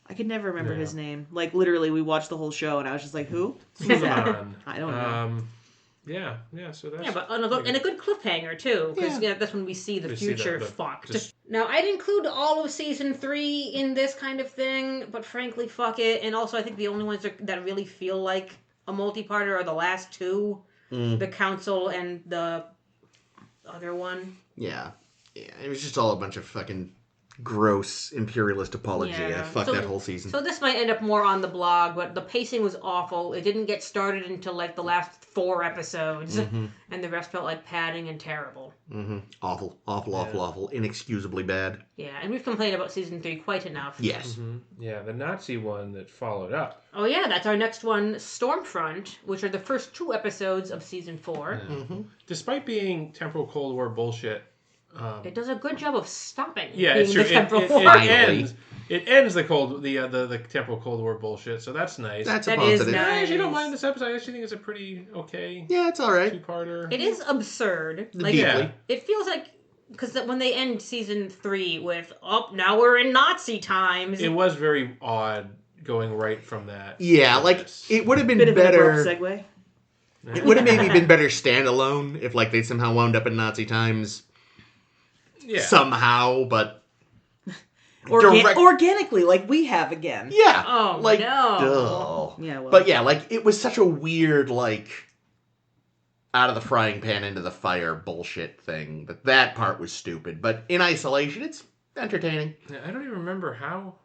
I could never remember his name. Like, literally, we watched the whole show, and I was just like, who? Who's that? I don't know. Yeah, so that's... Yeah, but and a good cliffhanger, too. Because that's when we see the future fucked. Now, I'd include all of Season 3 in this kind of thing, but frankly, fuck it. And also, I think the only ones that really feel like a multi-parter are the last two. The Council and the other one. Yeah. It was just all a bunch of fucking gross imperialist apologia. Yeah. Fuck that whole season. So this might end up more on the blog, but the pacing was awful. It didn't get started until like the last 4 episodes, and the rest felt like padding and terrible. Awful. Inexcusably bad. Yeah, and we've complained about Season 3 quite enough. Yes. Yeah, the Nazi one that followed up. Oh yeah, that's our next one, Stormfront, which are the first 2 episodes of Season 4. Yeah. Despite being temporal Cold War bullshit, it does a good job of stopping. Yeah, being it's true. The temporal It ends the temporal Cold War bullshit, so that's nice. That's that a positive. is nice. I actually don't mind this episode. I actually think it's a pretty okay. Yeah, it's all right. 2-parter. It is absurd. Like, Deeply. it feels like because when they end Season 3 with now we're in Nazi times. It was very odd going right from that. Yeah, like it would have been Bit better. of an abrupt segue. It would have maybe been better standalone if like they somehow wound up in Nazi times. Yeah. Somehow, but organically, like we have again. yeah. Oh, like, no. Duh. Yeah, well. But yeah, like it was such a weird like out of the frying pan into the fire bullshit thing. That part was stupid, but in isolation, it's entertaining. Yeah, I don't even remember how.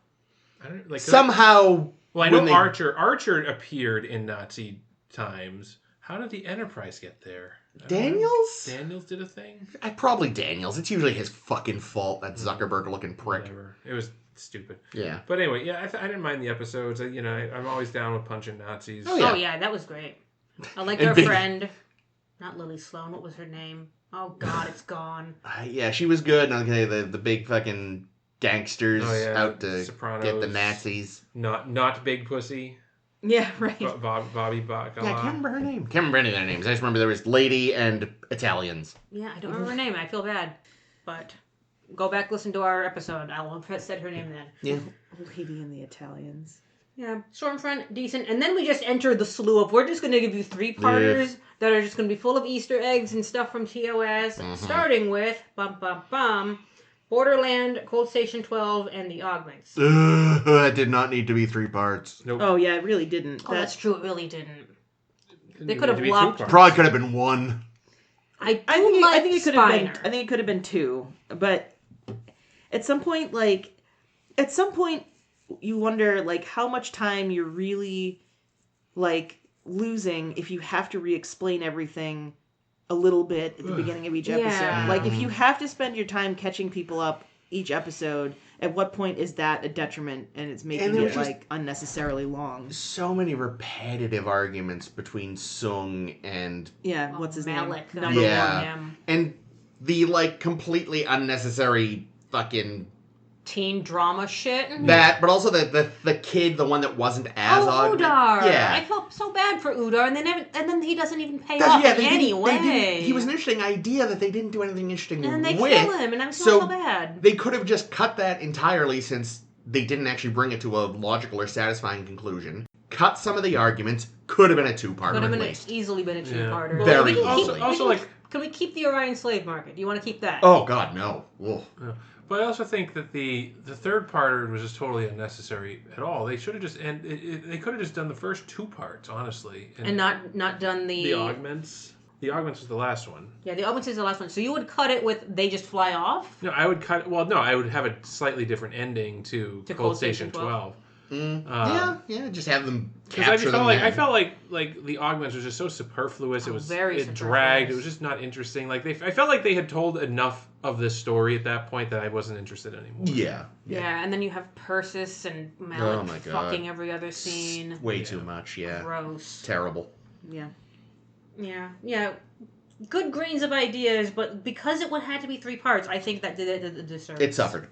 I don't like Somehow. Well, I know Archer appeared in Nazi times. How did the Enterprise get there? Daniels? Daniels did a thing? Probably Daniels. It's usually his fucking fault, that Zuckerberg-looking prick. Whatever. It was stupid. Yeah. But anyway, yeah, I didn't mind the episodes. I'm always down with punching Nazis. Oh, yeah. That was great. I liked And our big- friend. Not Lily Sloan. What was her name? Oh, God, it's gone. Yeah, she was good. And okay, the big fucking gangsters out to Sopranos. get the Nazis. Not Big Pussy. Yeah, right. Bobby Bacala. Yeah, I can't remember her name. Can't remember any of their names. I just remember there was Lady and Italians. Yeah, I don't remember her name. I feel bad. But go back, listen to our episode. I will have said her name then. Yeah. Lady and the Italians. Yeah, Stormfront, decent. And then we just enter the slew of, we're just going to give you 3-parters that are just going to be full of Easter eggs and stuff from TOS, starting with, Borderland, Cold Station 12, and the Augments. That did not need to be 3 parts. Nope. Oh, yeah, it really didn't. Oh, that's true. It really didn't. They It could have needed to be lopped. 2 parts. Probably could have been 1. I I think it could have been. Spiner. I think it could have been 2, but at some point, you wonder like how much time you're really like losing if you have to re-explain everything a little bit at the beginning of each episode. Yeah. Like if you have to spend your time catching people up each episode, at what point is that a detriment and it's making it like unnecessarily long? So many repetitive arguments between Sung and What's his Malik. name? Number Yeah. one. and the like completely unnecessary fucking Teen drama shit. that, but also the kid, the one that wasn't as Augment. Udar. Yeah. I felt so bad for Udar, and then he doesn't even pay That's- off yeah, in they any didn't- they didn't- way. He was an interesting idea that they didn't do anything interesting and then they with. kill him, and I'm so bad. They could have just cut that entirely since they didn't actually bring it to a logical or satisfying conclusion. Cut some of the arguments. Could have been a 2-parter Could have at been least. easily been a 2-parter. Very We can easily. can we keep the Orion slave market? Do you want to keep that? Oh God, no. Whoa. But I also think that the 3rd-parter was just totally unnecessary at all. They should have just they could have just done the first 2 parts, honestly, And not done the augments. The augments was the last one. Yeah, the augments is the last one. So you would cut it with they just fly off? No, I would cut. Well, no, I would have a slightly different ending to Cold Station 12. Yeah, just have them Because capture them. I felt like the augments was just so superfluous. It was very dragged. It was just not interesting. Like I felt like they had told enough of this story at that point that I wasn't interested anymore. Yeah, and then you have Persis and Malik fucking every other scene. Way too much. Yeah, gross, terrible. Yeah. Good grains of ideas, but because it had to be 3 parts, I think that did it a disservice. It suffered.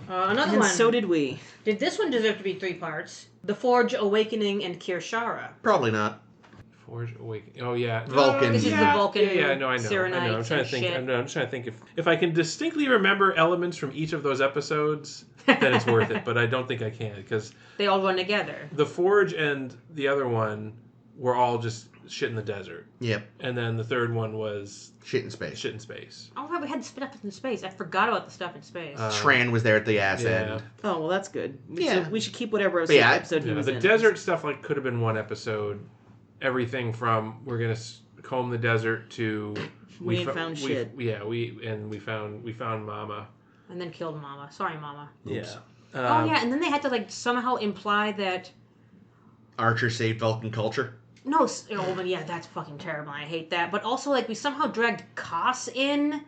Another one. So did we. Did this one deserve to be 3 parts? The Forge Awakening and Kirshara. Probably not. Forge Awakening. Oh yeah, Vulcan. This is the Vulcan. Yeah, no, I know. I'm trying to think. I'm trying to think if I can distinctly remember elements from each of those episodes, then it's worth it. But I don't think I can because they all run together. The Forge and the other one were all just shit in the desert. Yep. And then the third one was shit in space. Shit in space. Oh, right, we had stuff in space. I forgot about the stuff in space. Tran was there at the ass end. Oh, well, that's good. Yeah. So we should keep whatever episode he was in. The desert stuff like could have been one episode. Everything from we're gonna comb the desert to we ain't found shit. We found Mama. And then killed Mama. Sorry, Mama. Oops. Yeah. And then they had to somehow imply that Archer saved Vulcan culture. No, but yeah, that's fucking terrible. I hate that. But also, we somehow dragged Koss in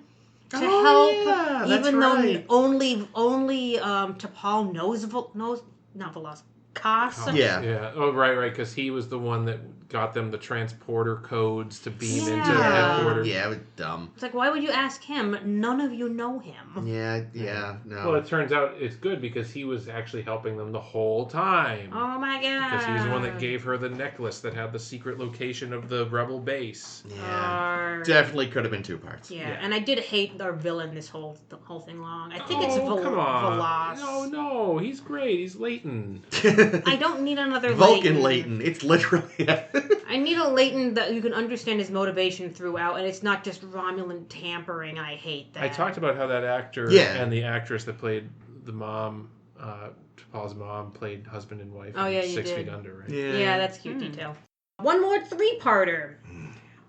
to help, even though only T'Pol knows not Veloz, Koss. Yeah. Oh, right. Because he was the one that got them the transporter codes to beam into the headquarters. Yeah, it was dumb. It's why would you ask him? None of you know him. Yeah, no. Well, it turns out it's good because he was actually helping them the whole time. Oh my god. Because he's the one that gave her the necklace that had the secret location of the rebel base. Yeah. Definitely could have been 2 parts. Yeah, and I did hate our villain the whole thing long. I think it's come on. Veloz. No, he's great. He's Leighton. I don't need another Vulcan Leighton. It's literally... I need a Leighton that you can understand his motivation throughout, and it's not just Romulan tampering. I hate that. I talked about how that actor and the actress that played the mom, T'Pol's mom, played husband and wife. Oh, yeah, you 6 did. Feet Under, right? Yeah, that's a cute detail. One more 3-parter.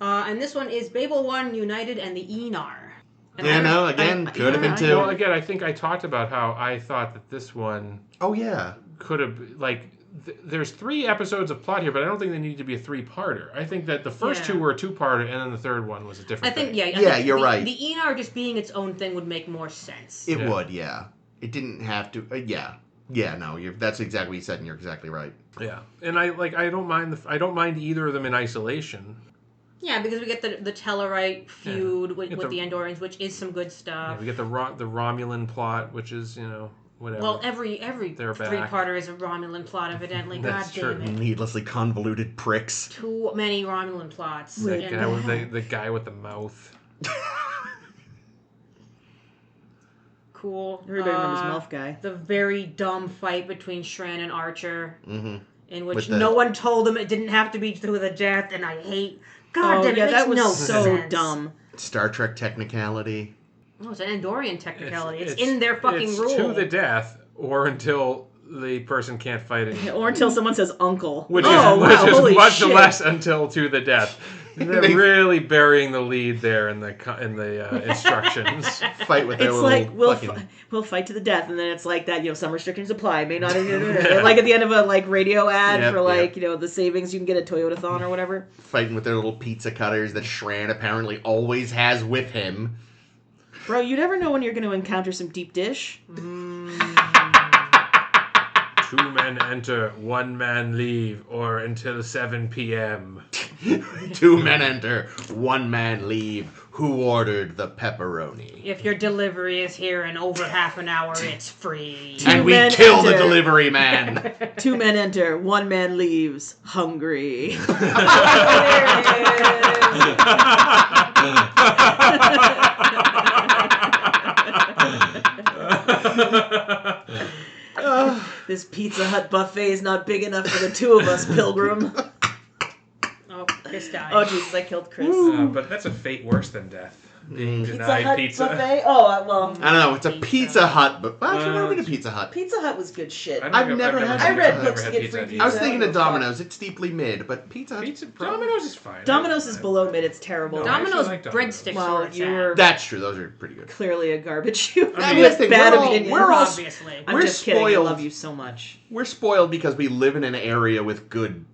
And this one is Babel 1, United, and the Enar. And could have been 2. Well, again, I think I talked about how I thought that this one... Oh, yeah. Could have, there's 3 episodes of plot here, but I don't think they need to be a 3-parter. I think that the first 2 were a 2-parter, and then the third one was a different thing. You're right. The Enar just being its own thing would make more sense. It would, yeah. It didn't have to, that's exactly what you said, and you're exactly right. Yeah, and I don't mind either of them in isolation. Yeah, because we get the Tellarite feud with the Andorians, which is some good stuff. Yeah, we get the Romulan plot, which is, whatever. Well, every 3-parter is a Romulan plot, evidently. That's God damn it. Needlessly convoluted pricks. Too many Romulan plots. The guy with the mouth. Cool. Everybody remembers Mouth Guy. The very dumb fight between Shran and Archer, in which no one told him it didn't have to be through the death, and I hate... God damn it, that was so sense. dumb. Star Trek technicality. Oh, it's an Andorian technicality. It's in their fucking rule. To the death, or until the person can't fight it. Or until someone says uncle. Which is much less until to the death. They're really burying the lead there in the instructions. Fight with their we'll fight to the death, and then it's like that. Some restrictions apply. May not. Like at the end of a radio ad for the savings you can get at Toyotathon or whatever. Fighting with their little pizza cutters that Shran apparently always has with him. Bro, you never know when you're going to encounter some deep dish. 2 men enter, 1 man leave, or until 7 p.m. 2 men enter, 1 man leave. Who ordered the pepperoni? If your delivery is here in over half an hour, it's free. And we kill the delivery man. 2 men enter, 1 man leaves, hungry. This Pizza Hut buffet is not big enough for the 2 of us, Pilgrim. Oh, Chris died. Oh, Jesus, I killed Chris. But that's a fate worse than death. being Pizza denied Hut pizza. buffet? Oh, well, I don't know. It's a Pizza Hut, but actually, I've never been to Pizza Hut. Pizza Hut was good shit. I've never had I Pizza read Hut. books to get free pizza. I was thinking I of don't give a Domino's. It's steeply mid, but Pizza Hut. Domino's is fine. Domino's is below mid. It's terrible. No, I actually Domino's like Domino's. breadsticks Well, were you sad. were That's true. Those are pretty good. clearly a garbage you. I mean, you that's have the thing, bad we're all- opinions. we're all- obviously. I'm we're just kidding. I spoiled. love you so much. We're spoiled because we live in an area with good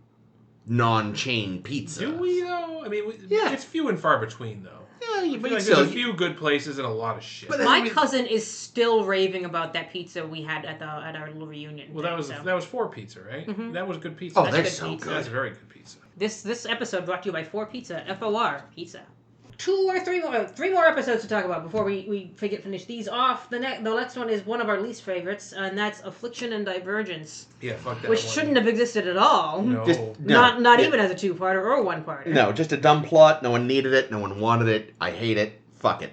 non-chain pizza. Do we though? I mean, Yeah. it's few and far between though. Yeah, I but feel like still, there's a few good places and a lot of shit. But My cousin is still raving about that pizza we had at our little reunion. Well, thing, that was 4 Pizza, right? Mhm. That was good pizza. Oh, That's they're good so pizza. That's good. very good pizza. This episode brought to you by 4 Pizza, FOR Pizza. 2 or 3 more, 3 more episodes to talk about before we finish these off. The next one is one of our least favorites, and that's Affliction and Divergence, Yeah, fuck that which one. shouldn't have existed at all. No. Just- Not Yeah. even as a 2-parter or a 1-parter. No, just a dumb plot. No one needed it. No one wanted it. I hate it. Fuck it.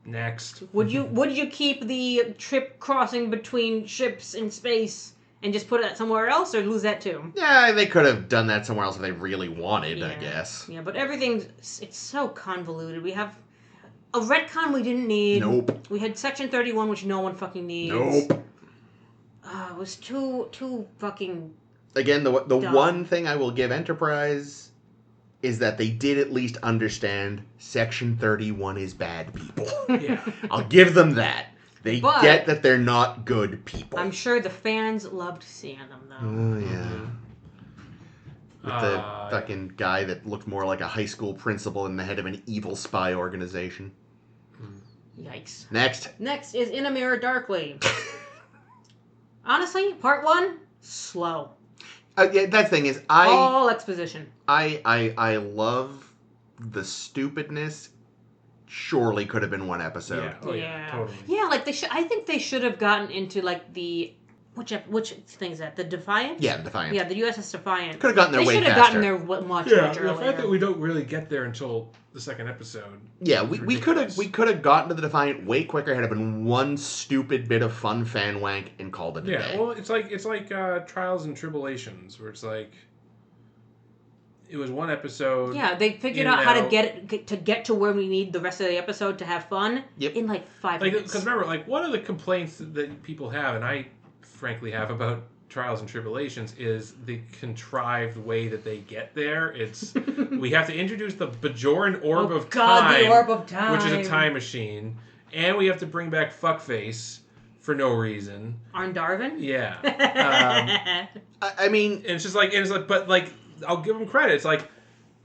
Next. Would you keep the trip crossing between ships in space and just put it somewhere else, or lose that too? Yeah, they could have done that somewhere else if they really wanted, I Yeah. guess. Yeah, but it's so convoluted. We have a retcon we didn't need. Nope. We had Section 31, which no one fucking needs. Nope. It was too fucking. Again, the Dumb. one thing I will give Enterprise is that they did at least understand Section 31 is bad people. Yeah. I'll give them that. They But- get that they're not good people. I'm sure the fans loved seeing them though. Oh, yeah. With the Uh, fucking guy that looked more like a high school principal in the head of an evil spy organization. Yikes. Next. Next is In a Mirror Darkly. Honestly, part 1, slow. Yeah, that thing is, All exposition. I love the stupidness. Surely could have been one episode. Yeah. Oh, yeah. Totally. Yeah, like I think they should have gotten into like the which thing is that? The Defiant? Yeah, Defiant. Yeah, the USS Defiant. Could have gotten there They way should have faster. gotten there much Yeah, earlier. the fact that we don't really get there until the second episode. Yeah, we could have ridiculous. gotten to the Defiant way quicker. Had it been one stupid bit of fun fan wank and called it a Yeah, day. well, it's like Trials and Tribulations, where it's like it was one episode. Yeah, they figured in out and how to out. get to where we need the rest of the episode to have fun Yep. in like 5 Like, minutes. because remember, like one of the complaints that people have, and I frankly have about Trials and Tribulations, is the contrived way that they get there. It's we have to introduce the Bajoran Orb Oh, of God, Time, the Orb of Time. which is a time machine, and we have to bring back Fuckface for no reason. Arn Darvin? Yeah, I mean, and it's like, but like, I'll give them credit. It's like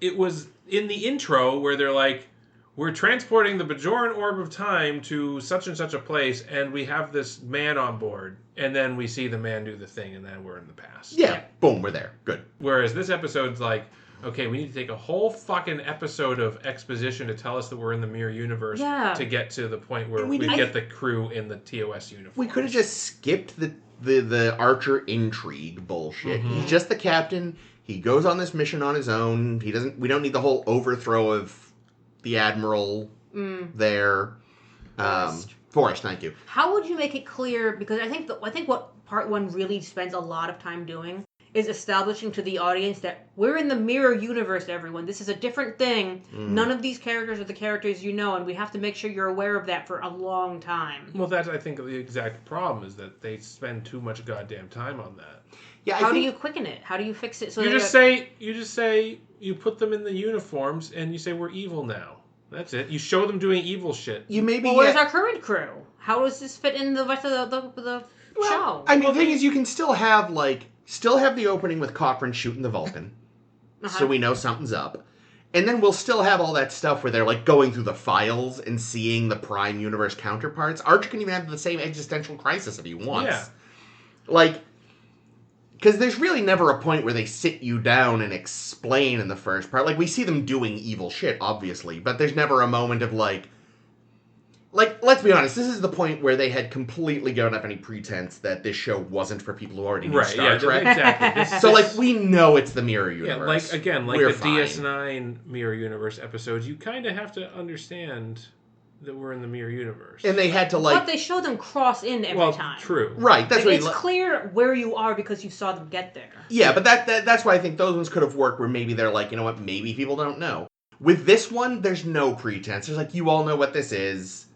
it was in the intro where they're like, we're transporting the Bajoran Orb of Time to such and such a place, and we have this man on board. And then we see the man do the thing, and then we're in the past. yeah, boom, we're there. Good. Whereas this episode's like, okay, we need to take a whole fucking episode of exposition to tell us that we're in the mirror universe Yeah. to get to the point where We we need- get the crew in the TOS uniform. We could have just skipped the Archer intrigue bullshit. Mhm. He's just the captain. He goes on this mission on his own. We don't need the whole overthrow of the Admiral there. Forrest, thank you. How would you make it clear? Because I think what part 1 really spends a lot of time doing is establishing to the audience that we're in the mirror universe, everyone. This is a different thing. None of these characters are the characters you know, and we have to make sure you're aware of that for a long time. Well, that's, I think, the exact problem is that they spend too much goddamn time on that. Yeah, How do you quicken it? How do you fix it? So You that just say, you put them in the uniforms, and you say, we're evil now. That's it. You show them doing evil shit. You maybe well, where's our current crew? How does this fit in the rest of the show? I mean, the thing is, you can still have the opening with Cochrane shooting the Vulcan, so we know something's up, and then we'll still have all that stuff where they're like going through the files and seeing the Prime Universe counterparts. Archer can even have the same existential crisis if he wants. Yeah. Like, because there's really never a point where they sit you down and explain in the first part. Like, we see them doing evil shit, obviously, but there's never a moment of like, let's be honest, this is the point where they had completely given up any pretense that this show wasn't for people who already knew Star Trek. Exactly. So, like, we know it's the Mirror Yeah, Universe. like We're the fine. DS9 Mirror Universe episodes, you kind of have to understand that we're in the Mirror Universe. And they had to, but like... they show them cross in every time. True. Right, that's what It's clear where you are because you saw them get there. Yeah, but that's why I think those ones could have worked where maybe they're like, you know what, maybe people don't know. With this one, there's no pretense. There's like, you all know what this is.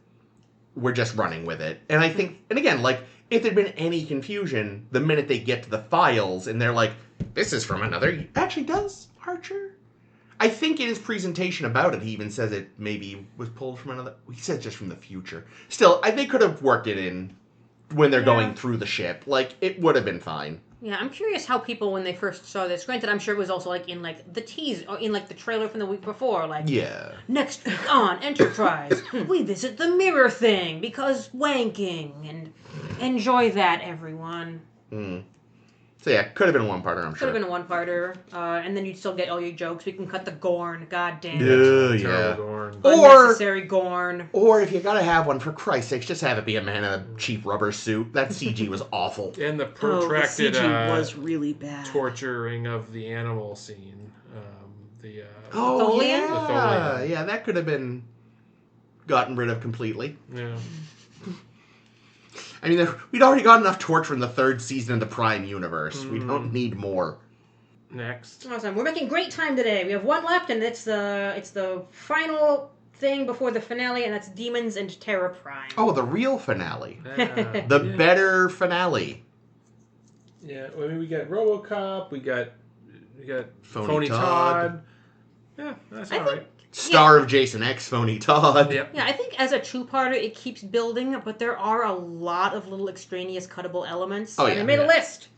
We're just running with it. And I think, and again, like, if there'd been any confusion, the minute they get to the files and they're like, this is from another... Actually, does Archer? I think in his presentation about it, he even says it maybe was pulled from another... He says just from the future. Still, they could have worked it in when they're going through the ship. Like, it would have been fine. Yeah, I'm curious how people, when they first saw this, granted, I'm sure it was also, like, in, like, the tease, or in, like, the trailer from the week before, like, next week on Enterprise, we visit the mirror thing, because wanking, and enjoy that, everyone. So yeah, could have been a one-parter, I'm sure. Could have been a one-parter, and then you'd still get all your jokes. We can cut the Gorn, goddamn. Yeah. Gorn. Unnecessary Gorn. Or if you gotta have one, for Christ's sakes, just have it be a man in a cheap rubber suit. That CG was awful. And the protracted the CG was really bad. torturing of the animal scene. Tholian? Yeah, that could have been gotten rid of completely. Yeah. I mean, we'd already got enough torture in the 3rd season of the Prime Universe. We don't need more. Next. Awesome. We're making great time today. We have one left, and it's the final thing before the finale, and that's Demons and Terra Prime. Oh, the real finale. The better finale. Yeah, I mean, we got RoboCop, we got Phony Todd. Yeah, that's all right. Star of Jason X, Phony Todd. Yep. Yeah, I think as a two-parter, it keeps building, but there are a lot of little extraneous cuttable elements. Oh, and yeah. I made a list.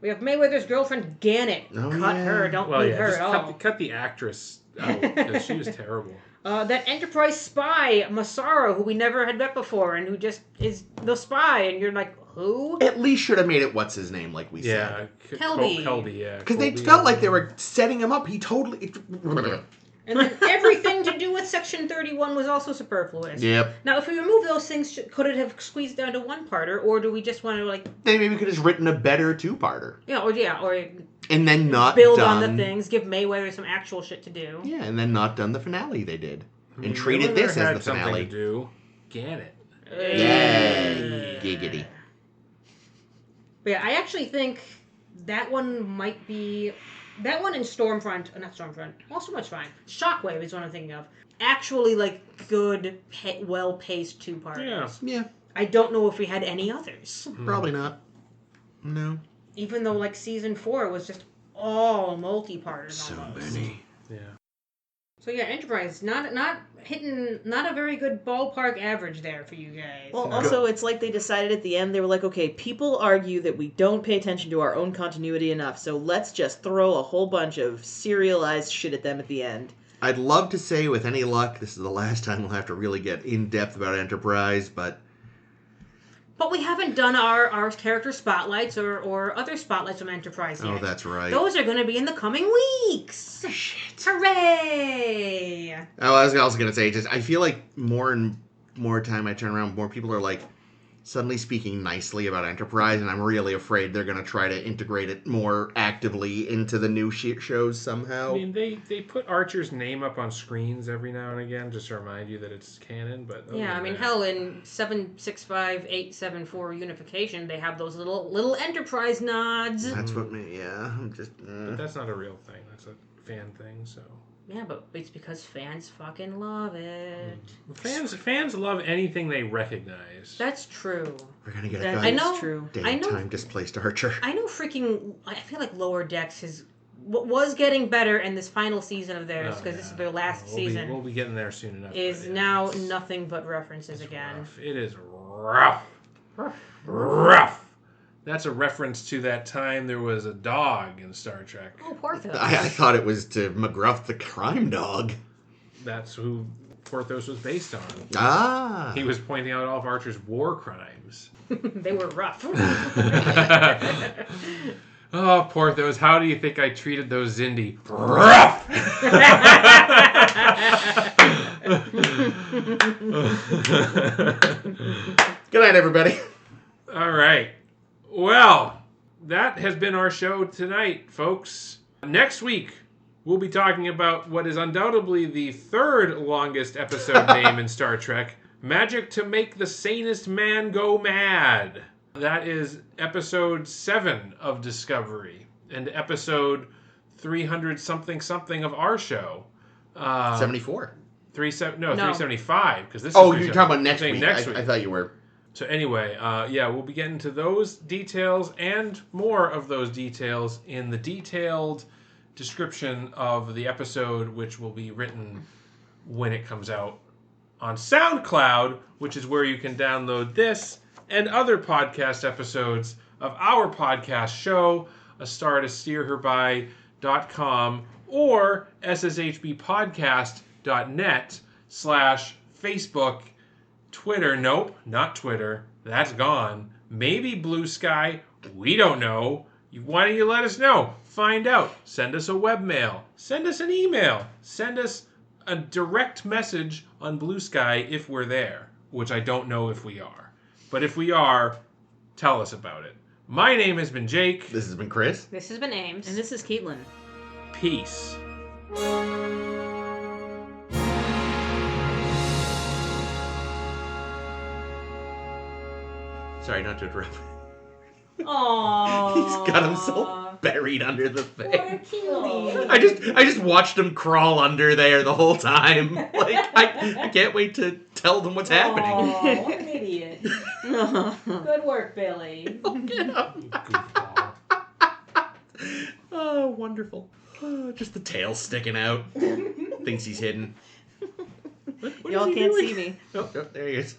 We have Mayweather's girlfriend, Gannett. Cut her. Don't need her just at all. cut the actress out, because she was terrible. That Enterprise spy, Massaro, who we never had met before, and who just is the spy, and you're like, who? At least should have made it what's his name, like we said. Kelby, yeah. Because they felt like they were setting him up. He totally... And then everything to do with Section 31 was also superfluous. Yep. Now, if we remove those things, could it have squeezed down to one-parter, or do we just want to, like... Then maybe we could have written a better two-parter. Or and then not build done... on the things, give Mayweather some actual shit to do. Yeah, and then not done the finale they did. And treated this as the finale. To do. Gannett. Yay! Giggity. But yeah, I actually think that one might be... That one and Stormfront, not Stormfront, also much fine. Shockwave is what I'm thinking of. Actually, like, good, well-paced two-parters. Yeah. I don't know if we had any others. Probably not. No. Even though, like, Season 4 was just all multi-parters So almost. many. Yeah. So yeah, Enterprise, not a very good ballpark average there for you guys. Well, also, it's like they decided at the end, they were like, okay, people argue that we don't pay attention to our own continuity enough, so let's just throw a whole bunch of serialized shit at them at the end. I'd love to say, with any luck, this is the last time we'll have to really get in-depth about Enterprise, but... But we haven't done our character spotlights or other spotlights from Enterprise yet. Oh, that's right. Those are going to be in the coming weeks. Shit. Hooray! Oh, I was also going to say, just I feel like more and more time I turn around, more people are like suddenly speaking nicely about Enterprise, and I'm really afraid they're going to try to integrate it more actively into the new shows somehow. I mean, they put Archer's name up on screens every now and again just to remind you that it's canon, but... Yeah, I mean, hell, in 765874 Unification, they have those little Enterprise nods. That's what me, yeah. I'm just... But that's not a real thing. That's a fan thing, so... Yeah, but it's because fans fucking love it. Fans love anything they recognize. That's true. We're going to get a I guy know. True. daytime displaced Archer. I know freaking... I feel like Lower Decks was getting better, and this final season of theirs, because this is their last season... We'll be getting there soon enough. Is now nothing but references again. Rough. It is rough. Rough. That's a reference to that time there was a dog in Star Trek. Oh, Porthos. I thought it was to McGruff the crime dog. That's who Porthos was based on. Ah. He was pointing out all of Archer's war crimes. They were rough. Oh, Porthos, how do you think I treated those Zindi? Rough! Good night, everybody. All right. Well, that has been our show tonight, folks. Next week, we'll be talking about what is undoubtedly the third longest episode name in Star Trek, Magic to Make the Sanest Man Go Mad. That is episode 7 of Discovery and episode 300-something of our show. 74. 375, because this Oh, is you're talking about next saying week. next week. I thought you were. So anyway, yeah, we'll be getting to those details and more of those details in the detailed description of the episode, which will be written when it comes out on SoundCloud, which is where you can download this and other podcast episodes of our podcast show, A Star to Steer Her By.com, or sshbpodcast.net/Facebook, Twitter. Nope, not Twitter. That's gone. Maybe Blue Sky. We don't know. Why don't you let us know? Find out. Send us a webmail. Send us an email. Send us a direct message on Blue Sky if we're there, which I don't know if we are. But if we are, tell us about it. My name has been Jake. This has been Chris. This has been Ames. And this is Caitlin. Peace. Sorry, not to interrupt. Aww. He's got himself buried under the What a thing. cutie. I just watched him crawl under there the whole time. Like I can't wait to tell them what's happening. Aw, what an idiot. Good work, Billy. Goofball. Oh, wonderful. Oh, just the tail sticking out. Thinks he's hidden. What Y'all is he can't doing? see me. Oh, there he is.